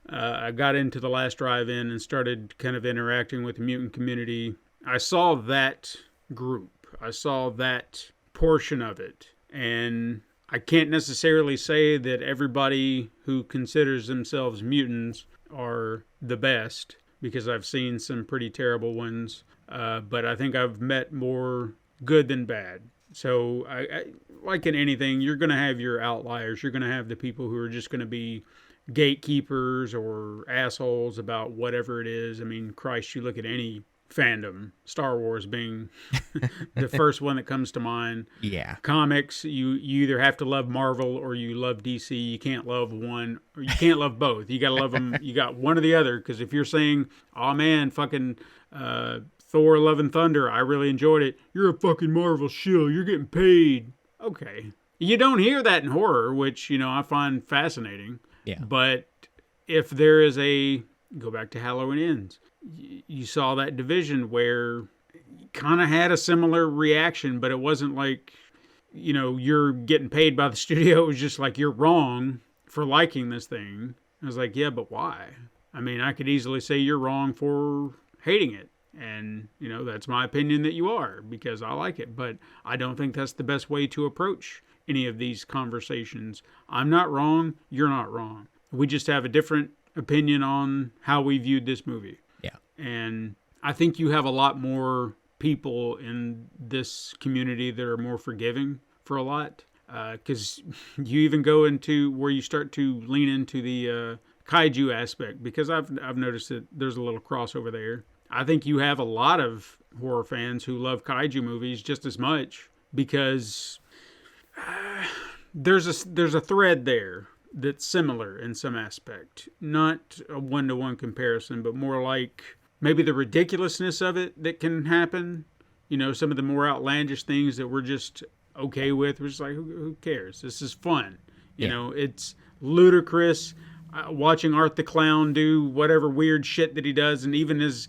I got into the last drive-in and started kind of interacting with the mutant community, I saw that group. I saw that portion of it. And I can't necessarily say that everybody who considers themselves mutants are the best, because I've seen some pretty terrible ones. But I think I've met more good than bad. So, I like in anything, you're going to have your outliers. You're going to have the people who are just going to be gatekeepers or assholes about whatever it is. I mean, Christ, you look at any fandom, Star Wars being the first one that comes to mind. Yeah. Comics, you either have to love Marvel or you love DC. You can't love one, or you can't love both. You got to love them. You got one or the other, because if you're saying, oh man, fucking Thor Love and Thunder, I really enjoyed it, you're a fucking Marvel shill, you're getting paid. Okay. You don't hear that in horror, which, you know, I find fascinating. Yeah. But if there is go back to Halloween Ends, you saw that division where you kind of had a similar reaction, but it wasn't like, you know, you're getting paid by the studio. It was just like, you're wrong for liking this thing. I was like, yeah, but why? I mean, I could easily say you're wrong for hating it. And, you know, that's my opinion that you are, because I like it. But I don't think that's the best way to approach any of these conversations. I'm not wrong. You're not wrong. We just have a different opinion on how we viewed this movie. Yeah. And I think you have a lot more people in this community that are more forgiving for a lot. Because you even go into where you start to lean into the kaiju aspect, because I've noticed that there's a little crossover there. I think you have a lot of horror fans who love kaiju movies just as much, because there's a thread there that's similar in some aspect. Not a one-to-one comparison, but more like maybe the ridiculousness of it that can happen. You know, some of the more outlandish things that we're just okay with. We're just like, who cares? This is fun. You know, it's ludicrous. Watching Art the Clown do whatever weird shit that he does, and even as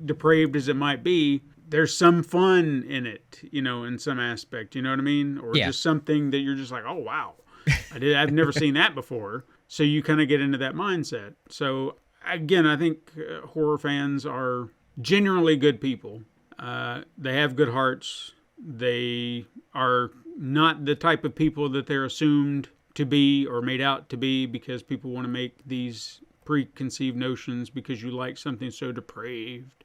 depraved as it might be, there's some fun in it, you know, in some aspect, you know what I mean? Or just something that you're just like, oh, wow, I've never seen that before. So you kind of get into that mindset. So again, I think horror fans are generally good people. They have good hearts. They are not the type of people that they're assumed to be or made out to be, because people want to make these preconceived notions because you like something so depraved.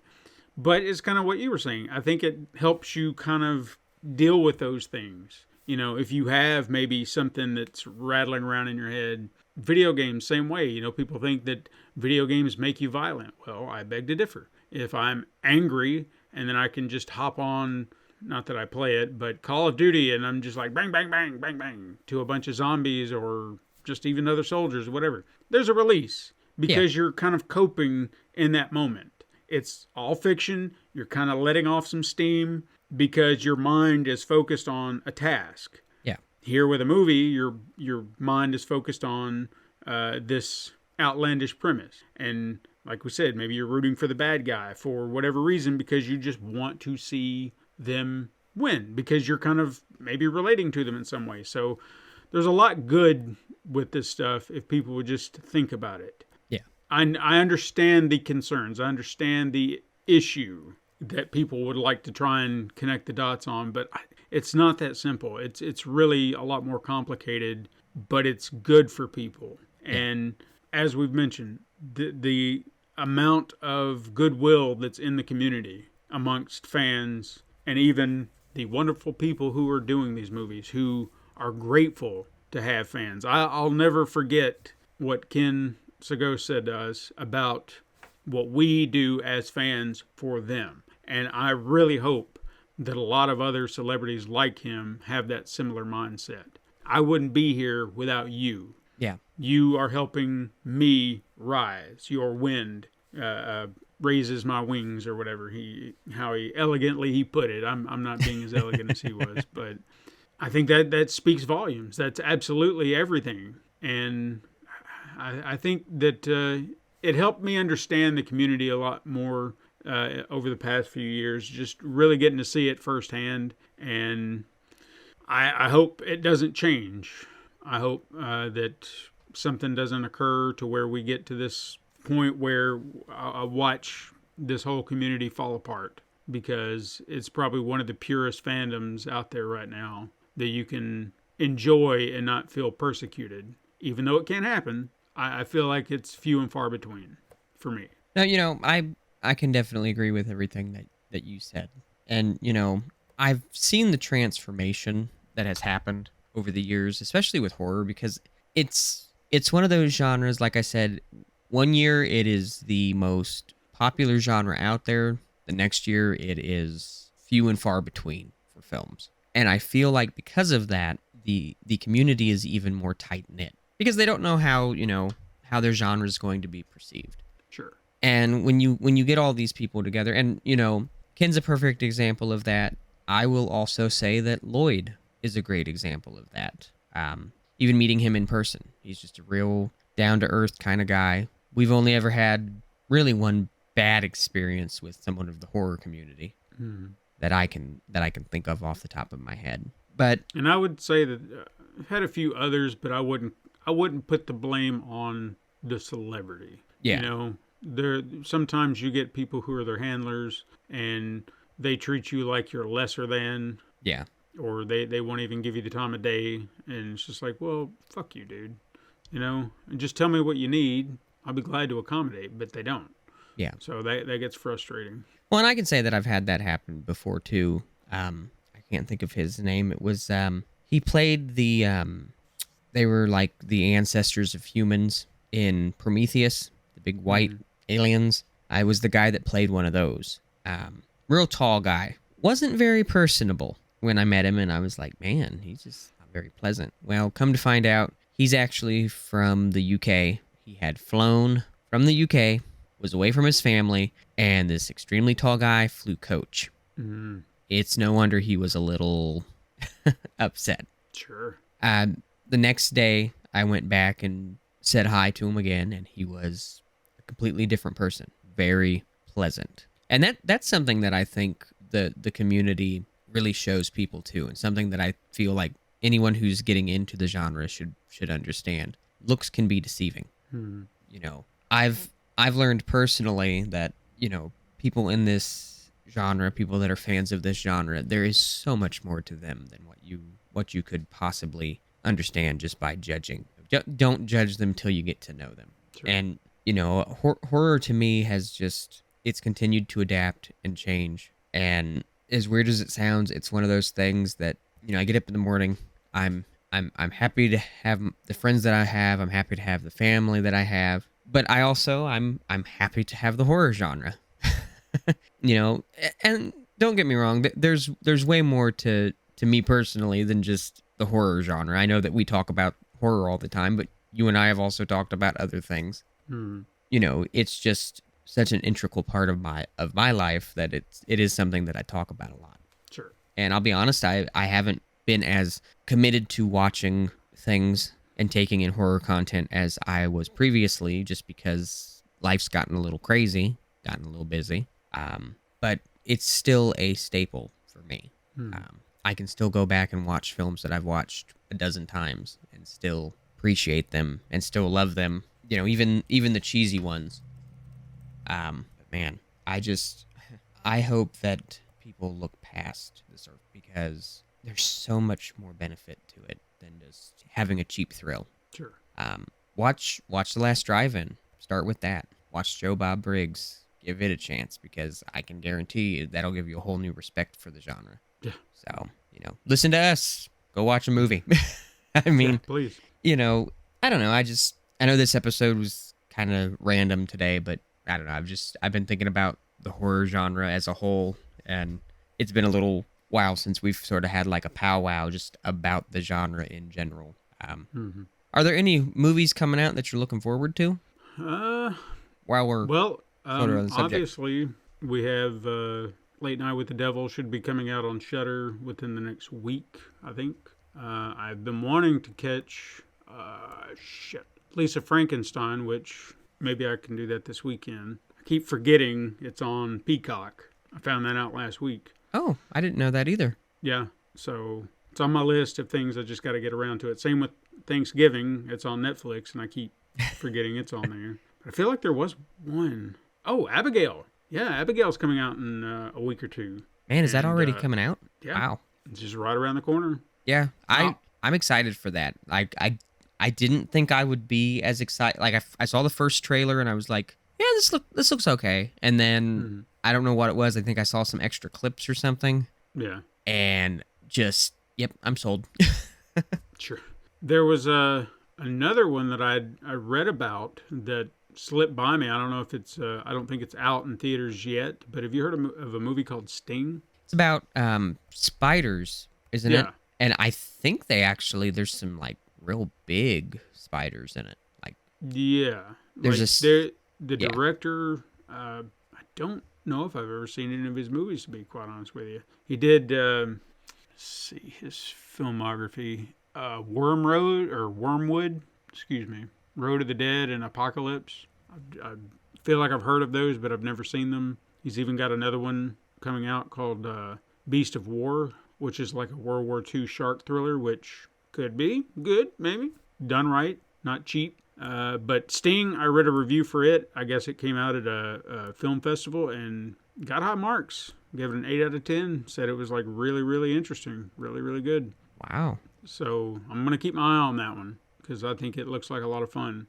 But it's kind of what you were saying. I think it helps you kind of deal with those things. You know, if you have maybe something that's rattling around in your head. Video games, same way. You know, people think that video games make you violent. Well, I beg to differ. If I'm angry and then I can just hop on, not that I play it, but Call of Duty, and I'm just like bang, bang, bang, bang, bang to a bunch of zombies or just even other soldiers, whatever. There's a release because you're kind of coping in that moment. It's all fiction. You're kind of letting off some steam because your mind is focused on a task. Yeah. Here with a movie, your mind is focused on this outlandish premise. And like we said, maybe you're rooting for the bad guy for whatever reason because you just want to see them win because you're kind of maybe relating to them in some way. So there's a lot good with this stuff if people would just think about it. Yeah. I understand the concerns. I understand the issue that people would like to try and connect the dots on, but it's not that simple. It's really a lot more complicated, but it's good for people. Yeah. And as we've mentioned, the amount of goodwill that's in the community amongst fans and even the wonderful people who are doing these movies who are grateful to have fans. I'll never forget what Ken Sago said to us about what we do as fans for them. And I really hope that a lot of other celebrities like him have that similar mindset. I wouldn't be here without you. Yeah. You are helping me rise. Your wind raises my wings, or whatever how he elegantly put it. I'm not being as elegant as he was, but I think that speaks volumes. That's absolutely everything. And I think that it helped me understand the community a lot more over the past few years, just really getting to see it firsthand. And I hope it doesn't change. I hope that something doesn't occur to where we get to this point where I watch this whole community fall apart, because it's probably one of the purest fandoms out there right now that you can enjoy and not feel persecuted. Even though it can happen, I feel like it's few and far between for me. Now, I can definitely agree with everything that you said. And, I've seen the transformation that has happened over the years, especially with horror, because it's one of those genres, like I said, one year it is the most popular genre out there. The next year it is few and far between for films. And I feel like because of that, the community is even more tight-knit, because they don't know how their genre is going to be perceived. Sure. And when you get all these people together, and Ken's a perfect example of that. I will also say that Lloyd is a great example of that. Even meeting him in person, he's just a real down-to-earth kind of guy. We've only ever had really one bad experience with someone of the horror community that I can think of off the top of my head. And I would say that I've had a few others, but I wouldn't put the blame on the celebrity. Yeah. Sometimes you get people who are their handlers and they treat you like you're lesser than. Yeah. Or they won't even give you the time of day, and it's just like, well, fuck you, dude. And just tell me what you need. I'll be glad to accommodate, but they don't. Yeah. So that gets frustrating. Well, and I can say that I've had that happen before too. I can't think of his name. It was he played the they were like the ancestors of humans in Prometheus, the big white aliens. I was the guy that played one of those. Real tall guy. Wasn't very personable when I met him, and I was like, man, he's just not very pleasant. Well, come to find out, he's actually from the UK. He had flown from the UK, was away from his family, and this extremely tall guy flew coach. Mm-hmm. It's no wonder he was a little upset. Sure. The next day, I went back and said hi to him again, and he was a completely different person. Very pleasant. And that's something that I think the community really shows people too, and something that I feel like anyone who's getting into the genre should understand. Looks can be deceiving. I've learned personally that people in this genre, people that are fans of this genre, there is so much more to them than what you could possibly understand just by judging. Don't judge them till you get to know them. Sure. And horror to me it's continued to adapt and change. And as weird as it sounds, it's one of those things that I get up in the morning, I'm happy to have the friends that I have, I'm happy to have the family that I have, but I'm happy to have the horror genre. And don't get me wrong, there's way more to me personally than just the horror genre. I know that we talk about horror all the time, but you and I have also talked about other things. It's just such an integral part of my life that it is something that I talk about a lot. Sure. And I'll be honest, I haven't been as committed to watching things and taking in horror content as I was previously, just because life's gotten a little crazy, gotten a little busy. But it's still a staple for me. I can still go back and watch films that I've watched a dozen times and still appreciate them and still love them. Even the cheesy ones. But man, I hope that people look past this earth, because there's so much more benefit to it than just having a cheap thrill. Sure. Watch The Last Drive-In. Start with that. Watch Joe Bob Briggs. Give it a chance, because I can guarantee you that'll give you a whole new respect for the genre. Yeah. So, listen to us. Go watch a movie. I mean, yeah, please. I don't know. I know this episode was kind of random today, but I don't know. I've been thinking about the horror genre as a whole, and it's been a little while since we've sort of had like a powwow just about the genre in general. Are there any movies coming out that you're looking forward to? While we're on the subject. Obviously we have Late Night with the Devil should be coming out on Shudder within the next week, I think. I've been wanting to catch Lisa Frankenstein, which maybe I can do that this weekend. I keep forgetting it's on Peacock. I found that out last week. Oh, I didn't know that either. Yeah, so It's on my list of things I just got to get around to it. Same with Thanksgiving. It's on Netflix, and I keep forgetting it's on there. But I feel like there was one. Oh, Abigail. Yeah, Abigail's coming out in a week or two. Man, is that already coming out? Yeah. Wow. It's just right around the corner. Yeah, I'm excited for that. I didn't think I would be as excited. Like I saw the first trailer and I was like, yeah, this looks okay. And then I don't know what it was. I think I saw some extra clips or something. Yeah. And just I'm sold. Sure. There was another one that I read about that slipped by me. I don't know if it's I don't think it's out in theaters yet. But have you heard of a movie called Sting? It's about spiders, isn't it? And I think there's some like real big spiders in it. Like there's the director. I don't know if I've ever seen any of his movies, to be quite honest with you. He did see his filmography. Wormwood. Excuse me. Road of the Dead and Apocalypse. I feel like I've heard of those, but I've never seen them. He's even got another one coming out called Beast of War, which is like a World War II shark thriller, which could be good, maybe. Done right, not cheap. But Sting, I read a review for it. I guess it came out at a film festival and got high marks. Gave it an 8 out of 10. Said it was like really, really interesting. Really, really good. Wow. So I'm going to keep my eye on that one because I think it looks like a lot of fun.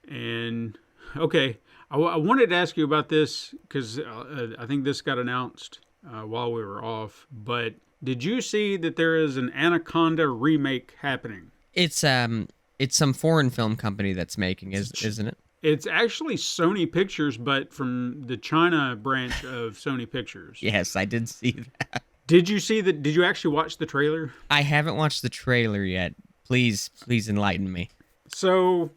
And, okay, I wanted to ask you about this because I think this got announced while we were off. But did you see that there is an Anaconda remake happening? It's some foreign film company that's making, isn't it? It's actually Sony Pictures, but from the China branch of Sony Pictures. Yes, I did see that. Did you see that? Did you actually watch the trailer? I haven't watched the trailer yet. Please enlighten me. So,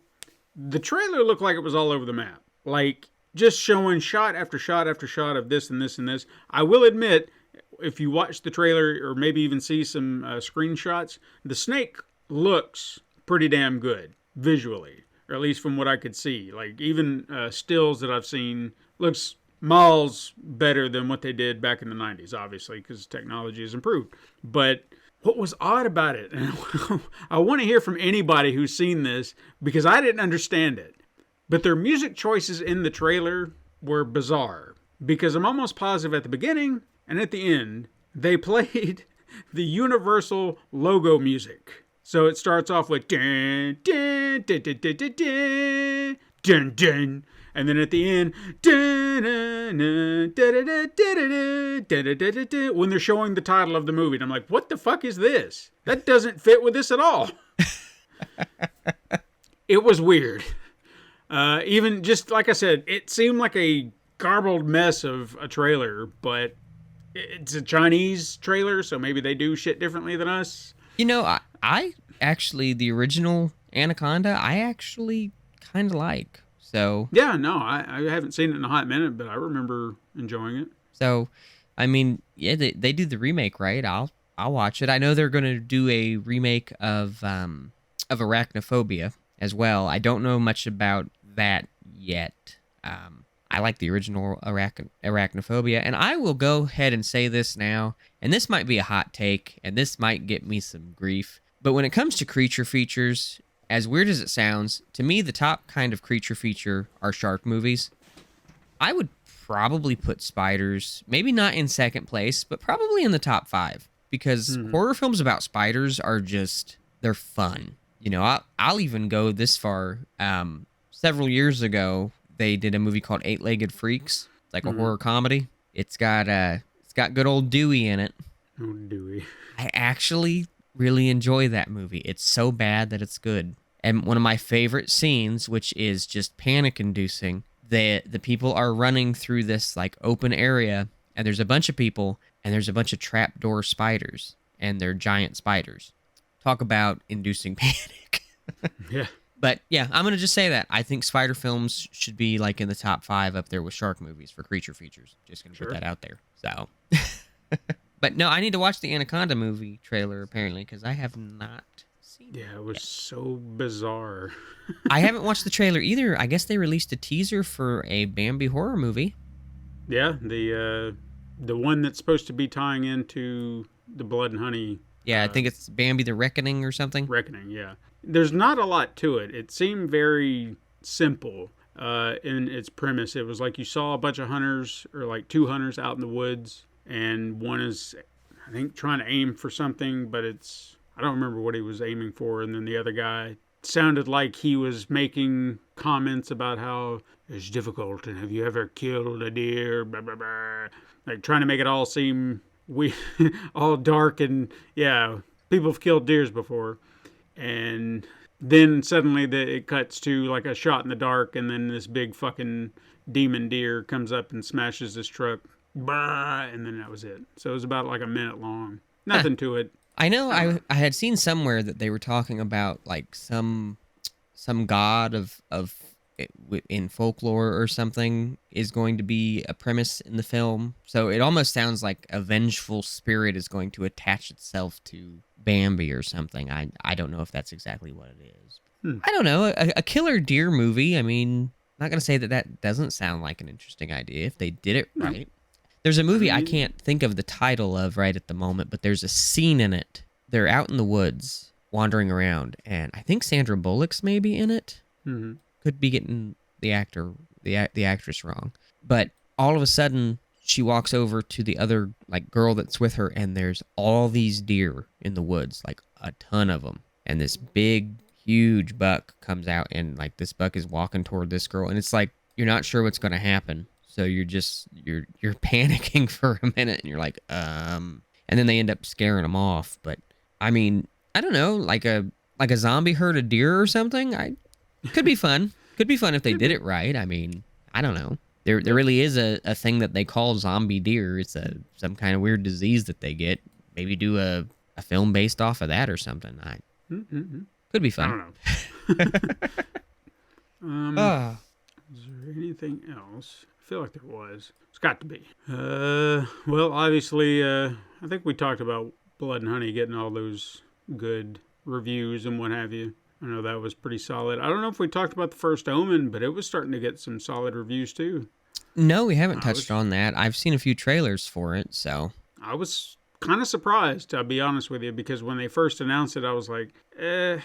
the trailer looked like it was all over the map. Like, just showing shot after shot after shot of this and this and this. I will admit, if you watch the trailer or maybe even see some screenshots, the snake looks pretty damn good visually, or at least from what I could see. Like, even stills that I've seen looks miles better than what they did back in the 90s, obviously, because technology has improved. But what was odd about it, and I want to hear from anybody who's seen this, because I didn't understand it, but their music choices in the trailer were bizarre, because I'm almost positive at the beginning and at the end, they played the Universal logo music. So it starts off with dun, dun, dun, dun, dun, dun, dun, dun, dun. And then at the end, dun, dun, dun, dun, dun, dun, dun, dun, dun, dun, when they're showing the title of the movie. And I'm like, what the fuck is this? That doesn't fit with this at all. It was weird. Even just like I said, it seemed like a garbled mess of a trailer, but it's a Chinese trailer, so maybe they do shit differently than us. You know, I actually, the original Anaconda, I actually kind of like. So yeah, no, I haven't seen it in a hot minute, but I remember enjoying it. So, I mean, yeah, they do the remake, right? I'll watch it. I know they're going to do a remake of Arachnophobia as well. I don't know much about that yet. I like the original Arachnophobia, and I will go ahead and say this now, and this might be a hot take, and this might get me some grief, but when it comes to creature features, as weird as it sounds, to me the top kind of creature feature are shark movies. I would probably put spiders, maybe not in second place, but probably in the top 5, because horror films about spiders are just, they're fun. You know, I'll even go this far. Several years ago, they did a movie called Eight-Legged Freaks. It's like a horror comedy. It's got good old Dewey in it. Oh, Dewey. I actually really enjoy that movie. It's so bad that it's good. And one of my favorite scenes, which is just panic-inducing, the people are running through this like open area, and there's a bunch of people, and there's a bunch of trapdoor spiders, and they're giant spiders. Talk about inducing panic. Yeah. But yeah, I'm going to just say that. I think spider films should be like in the top 5 up there with shark movies for creature features. Just going to put that out there. So, but no, I need to watch the Anaconda movie trailer apparently because I have not seen it. Yeah, it was so bizarre. I haven't watched the trailer either. I guess they released a teaser for a Bambi horror movie. Yeah, the one that's supposed to be tying into the Blood and Honey Yeah, I think it's Bambi the Reckoning or something. Reckoning, yeah. There's not a lot to it. It seemed very simple in its premise. It was like you saw a bunch of hunters, or like two hunters out in the woods, and one is, I think, trying to aim for something, but I don't remember what he was aiming for, and then the other guy sounded like he was making comments about how it's difficult, and have you ever killed a deer, blah, blah, blah. Like trying to make it all seem all dark, and yeah, people have killed deers before. And then suddenly it cuts to like a shot in the dark, and then this big fucking demon deer comes up and smashes this truck, and then that was it. So it was about like a minute long. Nothing to it. I know I had seen somewhere that they were talking about like some god of in folklore or something is going to be a premise in the film. So it almost sounds like a vengeful spirit is going to attach itself to Bambi or something. I don't know if that's exactly what it is. I don't know. A killer deer movie. I mean, I'm not going to say that doesn't sound like an interesting idea if they did it right. There's a movie I can't think of the title of right at the moment, but there's a scene in it. They're out in the woods wandering around, and I think Sandra Bullock's maybe in it. Mm-hmm. Could be getting the actress wrong. But all of a sudden, she walks over to the other like girl that's with her, and there's all these deer in the woods, like a ton of them. And this big, huge buck comes out, and like this buck is walking toward this girl, and it's like you're not sure what's going to happen. So you're panicking for a minute, and you're like, and then they end up scaring them off. But I mean, I don't know, like a zombie herd of deer or something. Could be fun. Could be fun if they did it right. I mean, I don't know. There really is a thing that they call zombie deer. It's some kind of weird disease that they get. Maybe do a film based off of that or something. Could be fun. I don't know. Is there anything else? I feel like there was. It's got to be. Well, obviously, I think we talked about Blood and Honey getting all those good reviews and what have you. I know that was pretty solid. I don't know if we talked about The First Omen, but it was starting to get some solid reviews too. No, we haven't touched on that. I've seen a few trailers for it, so. I was kind of surprised, I'll be honest with you, because when they first announced it, I was like, I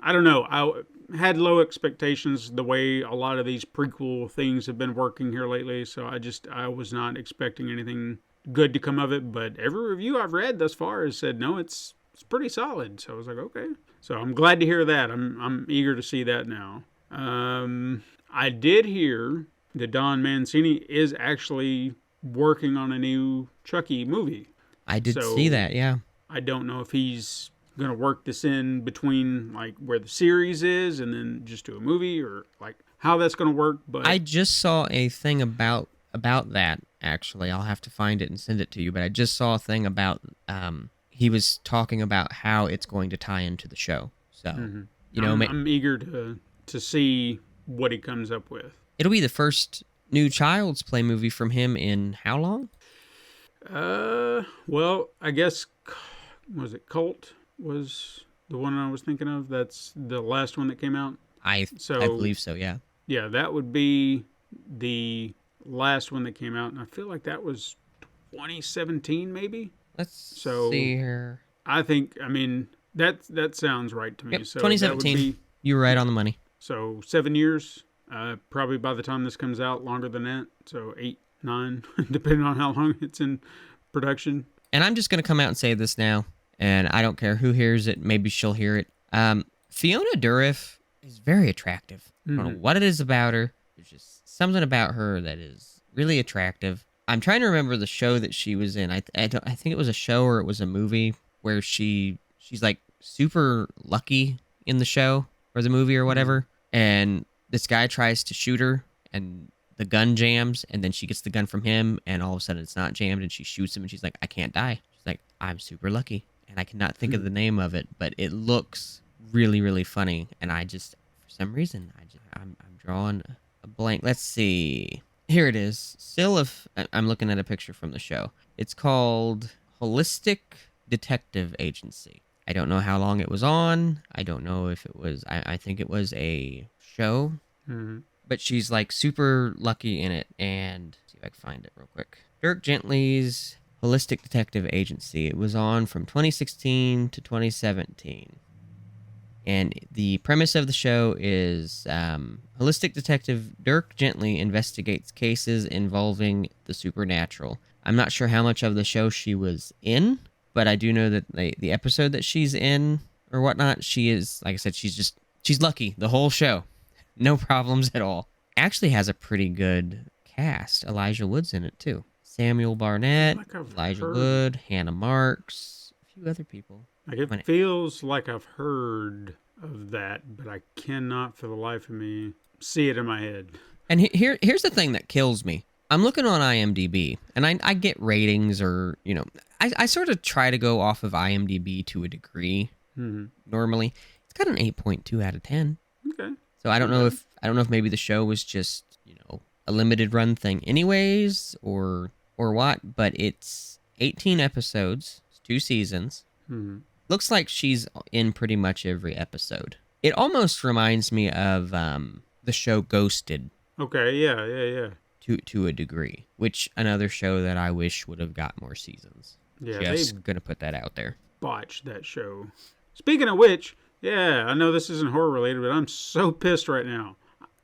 don't know. I had low expectations the way a lot of these prequel things have been working here lately, so I was not expecting anything good to come of it, but every review I've read thus far has said, no, it's pretty solid. So I was like, okay. So I'm glad to hear that. I'm eager to see that now. I did hear that Don Mancini is actually working on a new Chucky movie. I did see that, yeah. I don't know if he's going to work this in between like where the series is and then just do a movie, or like how that's going to work. But I just saw a thing about that, actually. I'll have to find it and send it to you, but I just saw a thing about he was talking about how it's going to tie into the show. So, you know, I'm eager to see what he comes up with. It'll be the first new Child's Play movie from him in how long? Well, I guess, was it Cult was the one I was thinking of? That's the last one that came out? I believe so, yeah. Yeah, that would be the last one that came out, and I feel like that was 2017 maybe? Let's see here. I mean, that sounds right to me. Yep, so 2017. You were right on the money. So 7 years, probably by the time this comes out, longer than that. So 8, 9, depending on how long it's in production. And I'm just going to come out and say this now, and I don't care who hears it. Maybe she'll hear it. Fiona Dourif is very attractive. I don't know what it is about her. There's just something about her that is really attractive. I'm trying to remember the show that she was in. I think it was a show or it was a movie where she's like super lucky in the show or the movie or whatever. And this guy tries to shoot her and the gun jams, and then she gets the gun from him, and all of a sudden it's not jammed, and she shoots him, and she's like, I can't die. She's like, I'm super lucky. And I cannot think of the name of it, but it looks really, really funny. And I just, for some reason, I'm drawing a blank. Let's see. Here it is. I'm looking at a picture from the show. It's called Holistic Detective Agency. I don't know how long it was on. I don't know if it was, I think it was a show. But she's like super lucky in it. And let's see if I can find it real quick. Dirk Gently's Holistic Detective Agency. It was on from 2016 to 2017. And the premise of the show is holistic detective Dirk Gently investigates cases involving the supernatural. I'm not sure how much of the show she was in, but I do know that the episode that she's in or whatnot, she is, like I said, she's lucky the whole show. No problems at all. Actually has a pretty good cast. Elijah Wood's in it too. Samuel Barnett, Elijah Wood, Hannah Marks, a few other people. Like it feels like I've heard of that, but I cannot for the life of me see it in my head. And here's the thing that kills me. I'm looking on IMDb, and I get ratings, or, you know, I sort of try to go off of IMDb to a degree. Normally. It's got an 8.2 out of 10. Okay. So I don't know if maybe the show was just, you know, a limited run thing anyways, or what, but it's 18 episodes, it's 2 seasons. Looks like she's in pretty much every episode. It almost reminds me of the show Ghosted. Okay, yeah. To a degree, which another show that I wish would have got more seasons. Yeah, just gonna put that out there. Botched that show. Speaking of which, yeah, I know this isn't horror related, but I'm so pissed right now.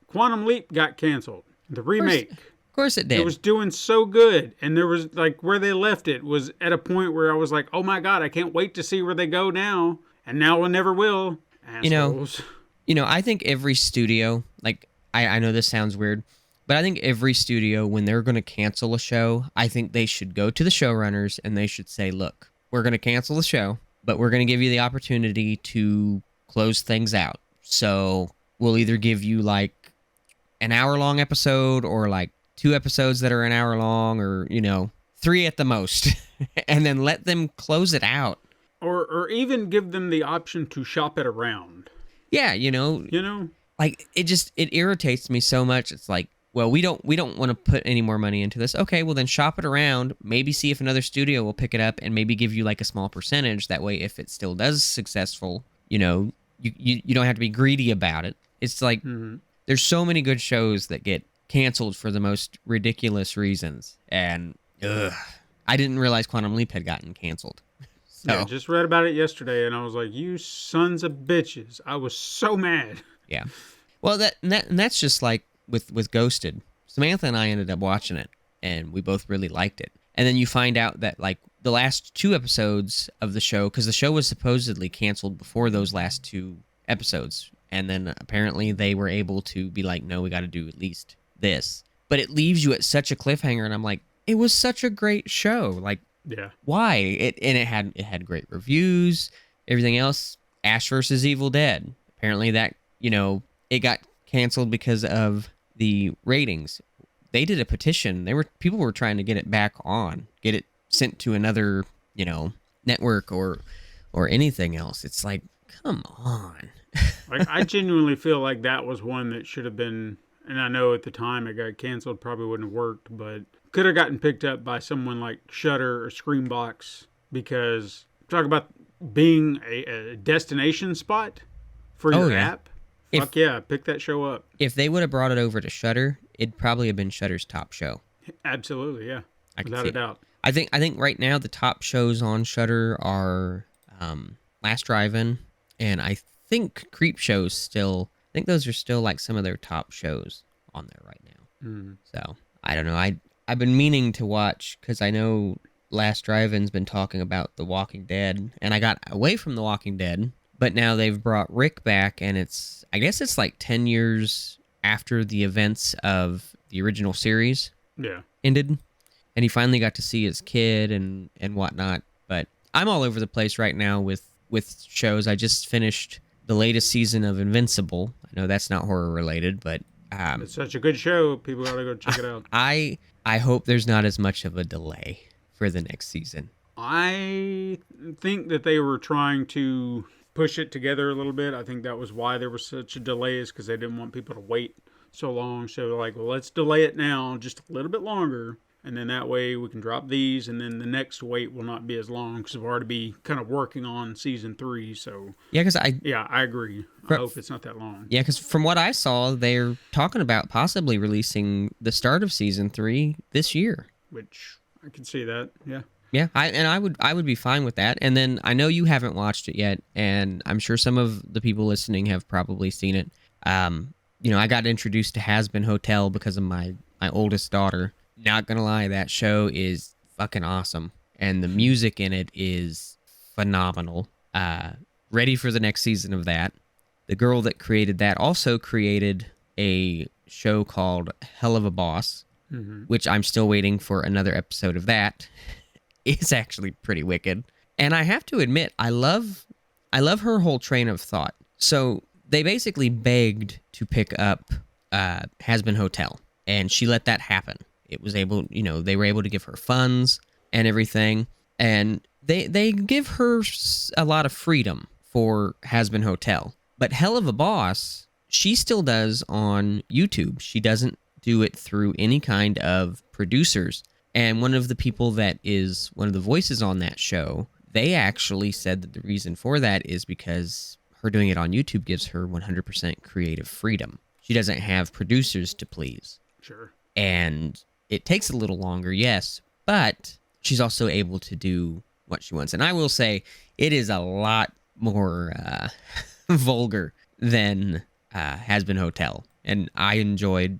Quantum Leap got canceled. The remake. Of course it did. It was doing so good, and there was, like, where they left it was at a point where I was like, oh my god, I can't wait to see where they go now. And now we never will. Assholes. You know, I think every studio, like, I know this sounds weird, but I think every studio, when they're going to cancel a show, I think they should go to the showrunners and they should say, look, we're going to cancel the show, but we're going to give you the opportunity to close things out. So we'll either give you like an hour-long episode, or like 2 episodes that are an hour long, or, you know, 3 at the most, and then let them close it out. Or even give them the option to shop it around. Yeah, you know, like it irritates me so much. It's like, well, we don't want to put any more money into this. Okay, well then shop it around. Maybe see if another studio will pick it up and maybe give you like a small percentage. That way, if it still does successful, you know, you don't have to be greedy about it. It's like there's so many good shows that get canceled for the most ridiculous reasons, and I didn't realize Quantum Leap had gotten canceled. So. Yeah, just read about it yesterday, and I was like, you sons of bitches. I was so mad. Yeah. Well, that's just like with Ghosted. Samantha and I ended up watching it, and we both really liked it. And then you find out that, like, the last 2 episodes of the show, because the show was supposedly canceled before those last 2 episodes, and then apparently they were able to be like, no, we got to do at least this. But it leaves you at such a cliffhanger, and I'm like, it was such a great show. Like, yeah, why? It had great reviews, everything else. Ash vs. Evil Dead. Apparently that, you know, it got canceled because of the ratings. They did a petition. People were trying to get it back on, get it sent to another, you know, network or anything else. It's like, come on. Like, I genuinely feel like that was one that should have been, and I know at the time it got canceled, probably wouldn't have worked, but could have gotten picked up by someone like Shudder or Screambox, because talk about being a destination spot for your app. Fuck yeah, pick that show up. If they would have brought it over to Shudder, it'd probably have been Shudder's top show. Absolutely, yeah. Without a doubt. I think right now the top shows on Shudder are Last Drive-In, and I think Creepshow's still. I think those are still like some of their top shows on there right now. So I don't know. I've been meaning to watch, because I know Last Drive-In's been talking about The Walking Dead, and I got away from The Walking Dead, but now they've brought Rick back, and I guess it's like 10 years after the events of the original series ended, and he finally got to see his kid and whatnot. But I'm all over the place right now with shows. I just finished the latest season of Invincible. I know that's not horror related, but it's such a good show. People ought to go check it out. I hope there's not as much of a delay for the next season. I think that they were trying to push it together a little bit. I think that was why there was such a delay, is because they didn't want people to wait so long. So they're like, well, let's delay it now just a little bit longer, and then that way we can drop these, and then the next wait will not be as long, because we've already be kind of working on season 3. So yeah, because I agree. I hope it's not that long. Yeah, because from what I saw, they're talking about possibly releasing the start of season 3 this year. Which I can see that. Yeah. Yeah, I would be fine with that. And then I know you haven't watched it yet, and I'm sure some of the people listening have probably seen it. I got introduced to Has Been Hotel because of my oldest daughter. Not gonna lie, that show is fucking awesome, and the music in it is phenomenal. Ready for the next season of that. The girl that created that also created a show called Hell of a Boss, which I'm still waiting for another episode of that. It's actually pretty wicked. And I have to admit, I love her whole train of thought. So they basically begged to pick up Has Been Hotel, and she let that happen. It was able, they were able to give her funds and everything, and they give her a lot of freedom for Has Been Hotel. But Hell of a Boss, she still does on YouTube. She doesn't do it through any kind of producers. And one of the people that is one of the voices on that show, they actually said that the reason for that is because her doing it on YouTube gives her 100% creative freedom. She doesn't have producers to please. Sure. And it takes a little longer, yes, but she's also able to do what she wants. And I will say, it is a lot more vulgar than Has Been Hotel. And I've enjoyed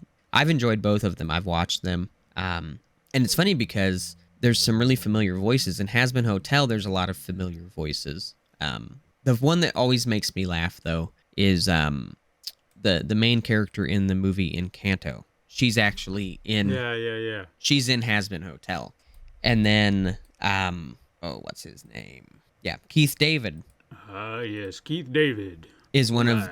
both of them. I've watched them. And it's funny because there's some really familiar voices. In Has Been Hotel, there's a lot of familiar voices. The one that always makes me laugh, though, is the main character in the movie Encanto. She's actually in... Yeah. She's in Has Been Hotel. And then, what's his name? Yeah, Keith David. Yes, Keith David. Is one of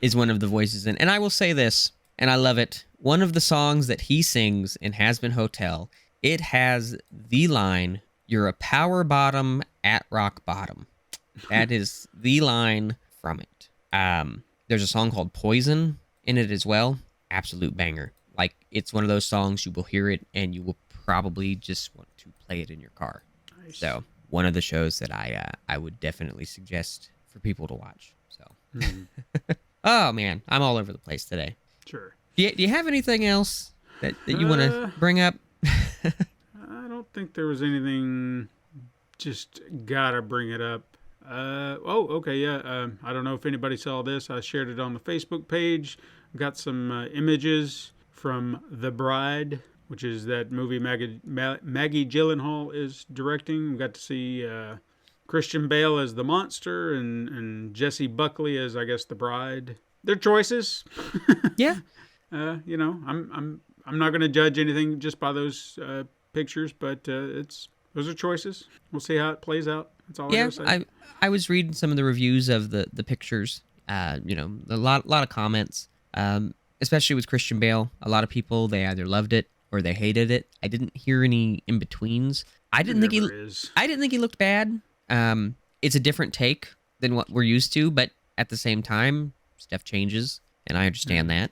the voices in... And I will say this, and I love it. One of the songs that he sings in Has Been Hotel, it has the line, "You're a power bottom at rock bottom." That is the line from it. There's a song called Poison in it as well. Absolute banger. Like, it's one of those songs you will hear it and you will probably just want to play it in your car. Nice. So, one of the shows that I would definitely suggest for people to watch. So, Oh man, I'm all over the place today. Sure. Do you have anything else that you want to bring up? I don't think there was anything. Just gotta bring it up. Okay, yeah. I don't know if anybody saw this. I shared it on the Facebook page. Got some images from The Bride, which is that movie Maggie Gyllenhaal is directing. We got to see Christian Bale as the monster and Jessie Buckley as, I guess, the bride. Their choices. Yeah. I'm not going to judge anything just by those pictures, but those are choices. We'll see how it plays out. That's all I gotta say. I was reading some of the reviews of the pictures. A lot of comments, especially with Christian Bale. A lot of people, they either loved it or they hated it. I didn't hear any in betweens. I didn't think he looked bad. It's a different take than what we're used to, but at the same time, stuff changes, and I understand that.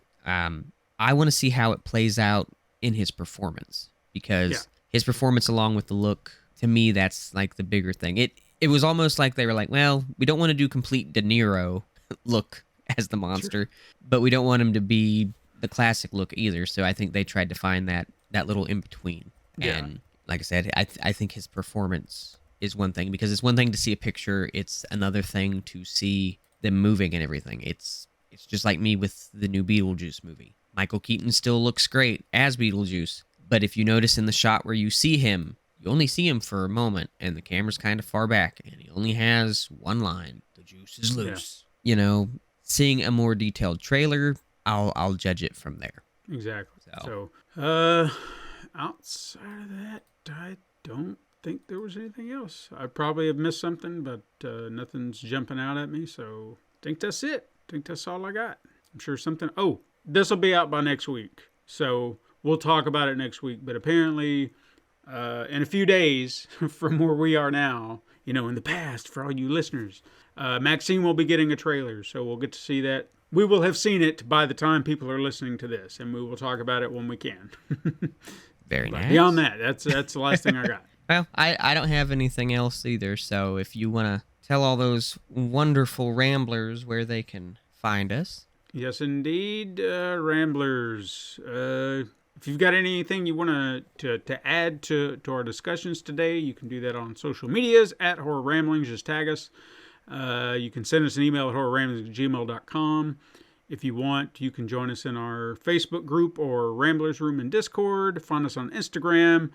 I want to see how it plays out in his performance, because his performance along with the look, to me, that's like the bigger thing. It was almost like they were like, well, we don't want to do complete De Niro look as the monster, but we don't want him to be the classic look either. So I think they tried to find that little in between. Yeah. And like I said, I think his performance is one thing, because it's one thing to see a picture. It's another thing to see them moving and everything. It's just like me with the new Beetlejuice movie. Michael Keaton still looks great as Beetlejuice, but if you notice in the shot where you see him, you only see him for a moment, and the camera's kind of far back, and he only has one line: "The juice is loose." Yeah. Seeing a more detailed trailer, I'll judge it from there. Exactly. So, outside of that, I don't think there was anything else. I probably have missed something, but nothing's jumping out at me, so I think that's it. I think that's all I got. I'm sure something... Oh, this will be out by next week, so we'll talk about it next week. But apparently, in a few days from where we are now, in the past, for all you listeners, Maxine will be getting a trailer, so we'll get to see that. We will have seen it by the time people are listening to this, and we will talk about it when we can. Very nice. Beyond that, that's the last thing I got. Well, I don't have anything else either, so if you want to tell all those wonderful ramblers where they can find us. Yes, indeed, ramblers. If you've got anything you want to add to our discussions today, you can do that on social medias at Horror Ramblings. Just tag us. You can send us an email at horrorramblings@gmail.com. If you want, you can join us in our Facebook group or Ramblers Room in Discord. Find us on Instagram.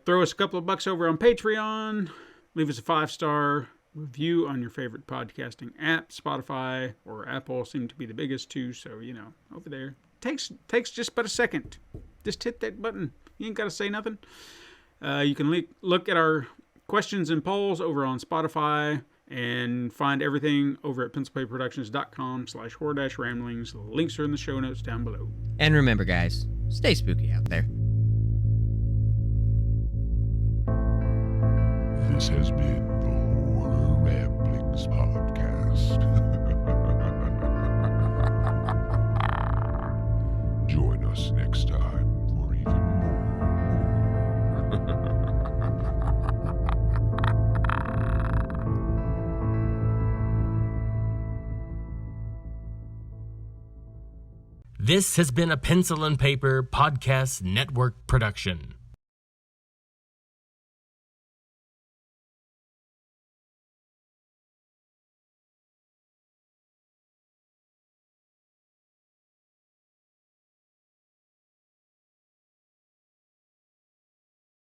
Throw us a couple of bucks over on Patreon. Leave us a 5-star review on your favorite podcasting app. Spotify or Apple seem to be the biggest two, so, over there. Takes just about a second. Just hit that button. You ain't got to say nothing. You can look at our questions and polls over on Spotify and find everything over at pencilpaperproductions.com/horror-ramblings. Links are in the show notes down below. And remember, guys, stay spooky out there. This has been the Horror Ramblings podcast. Join us next time for even more. This has been a Pencil and Paper Podcast Network production.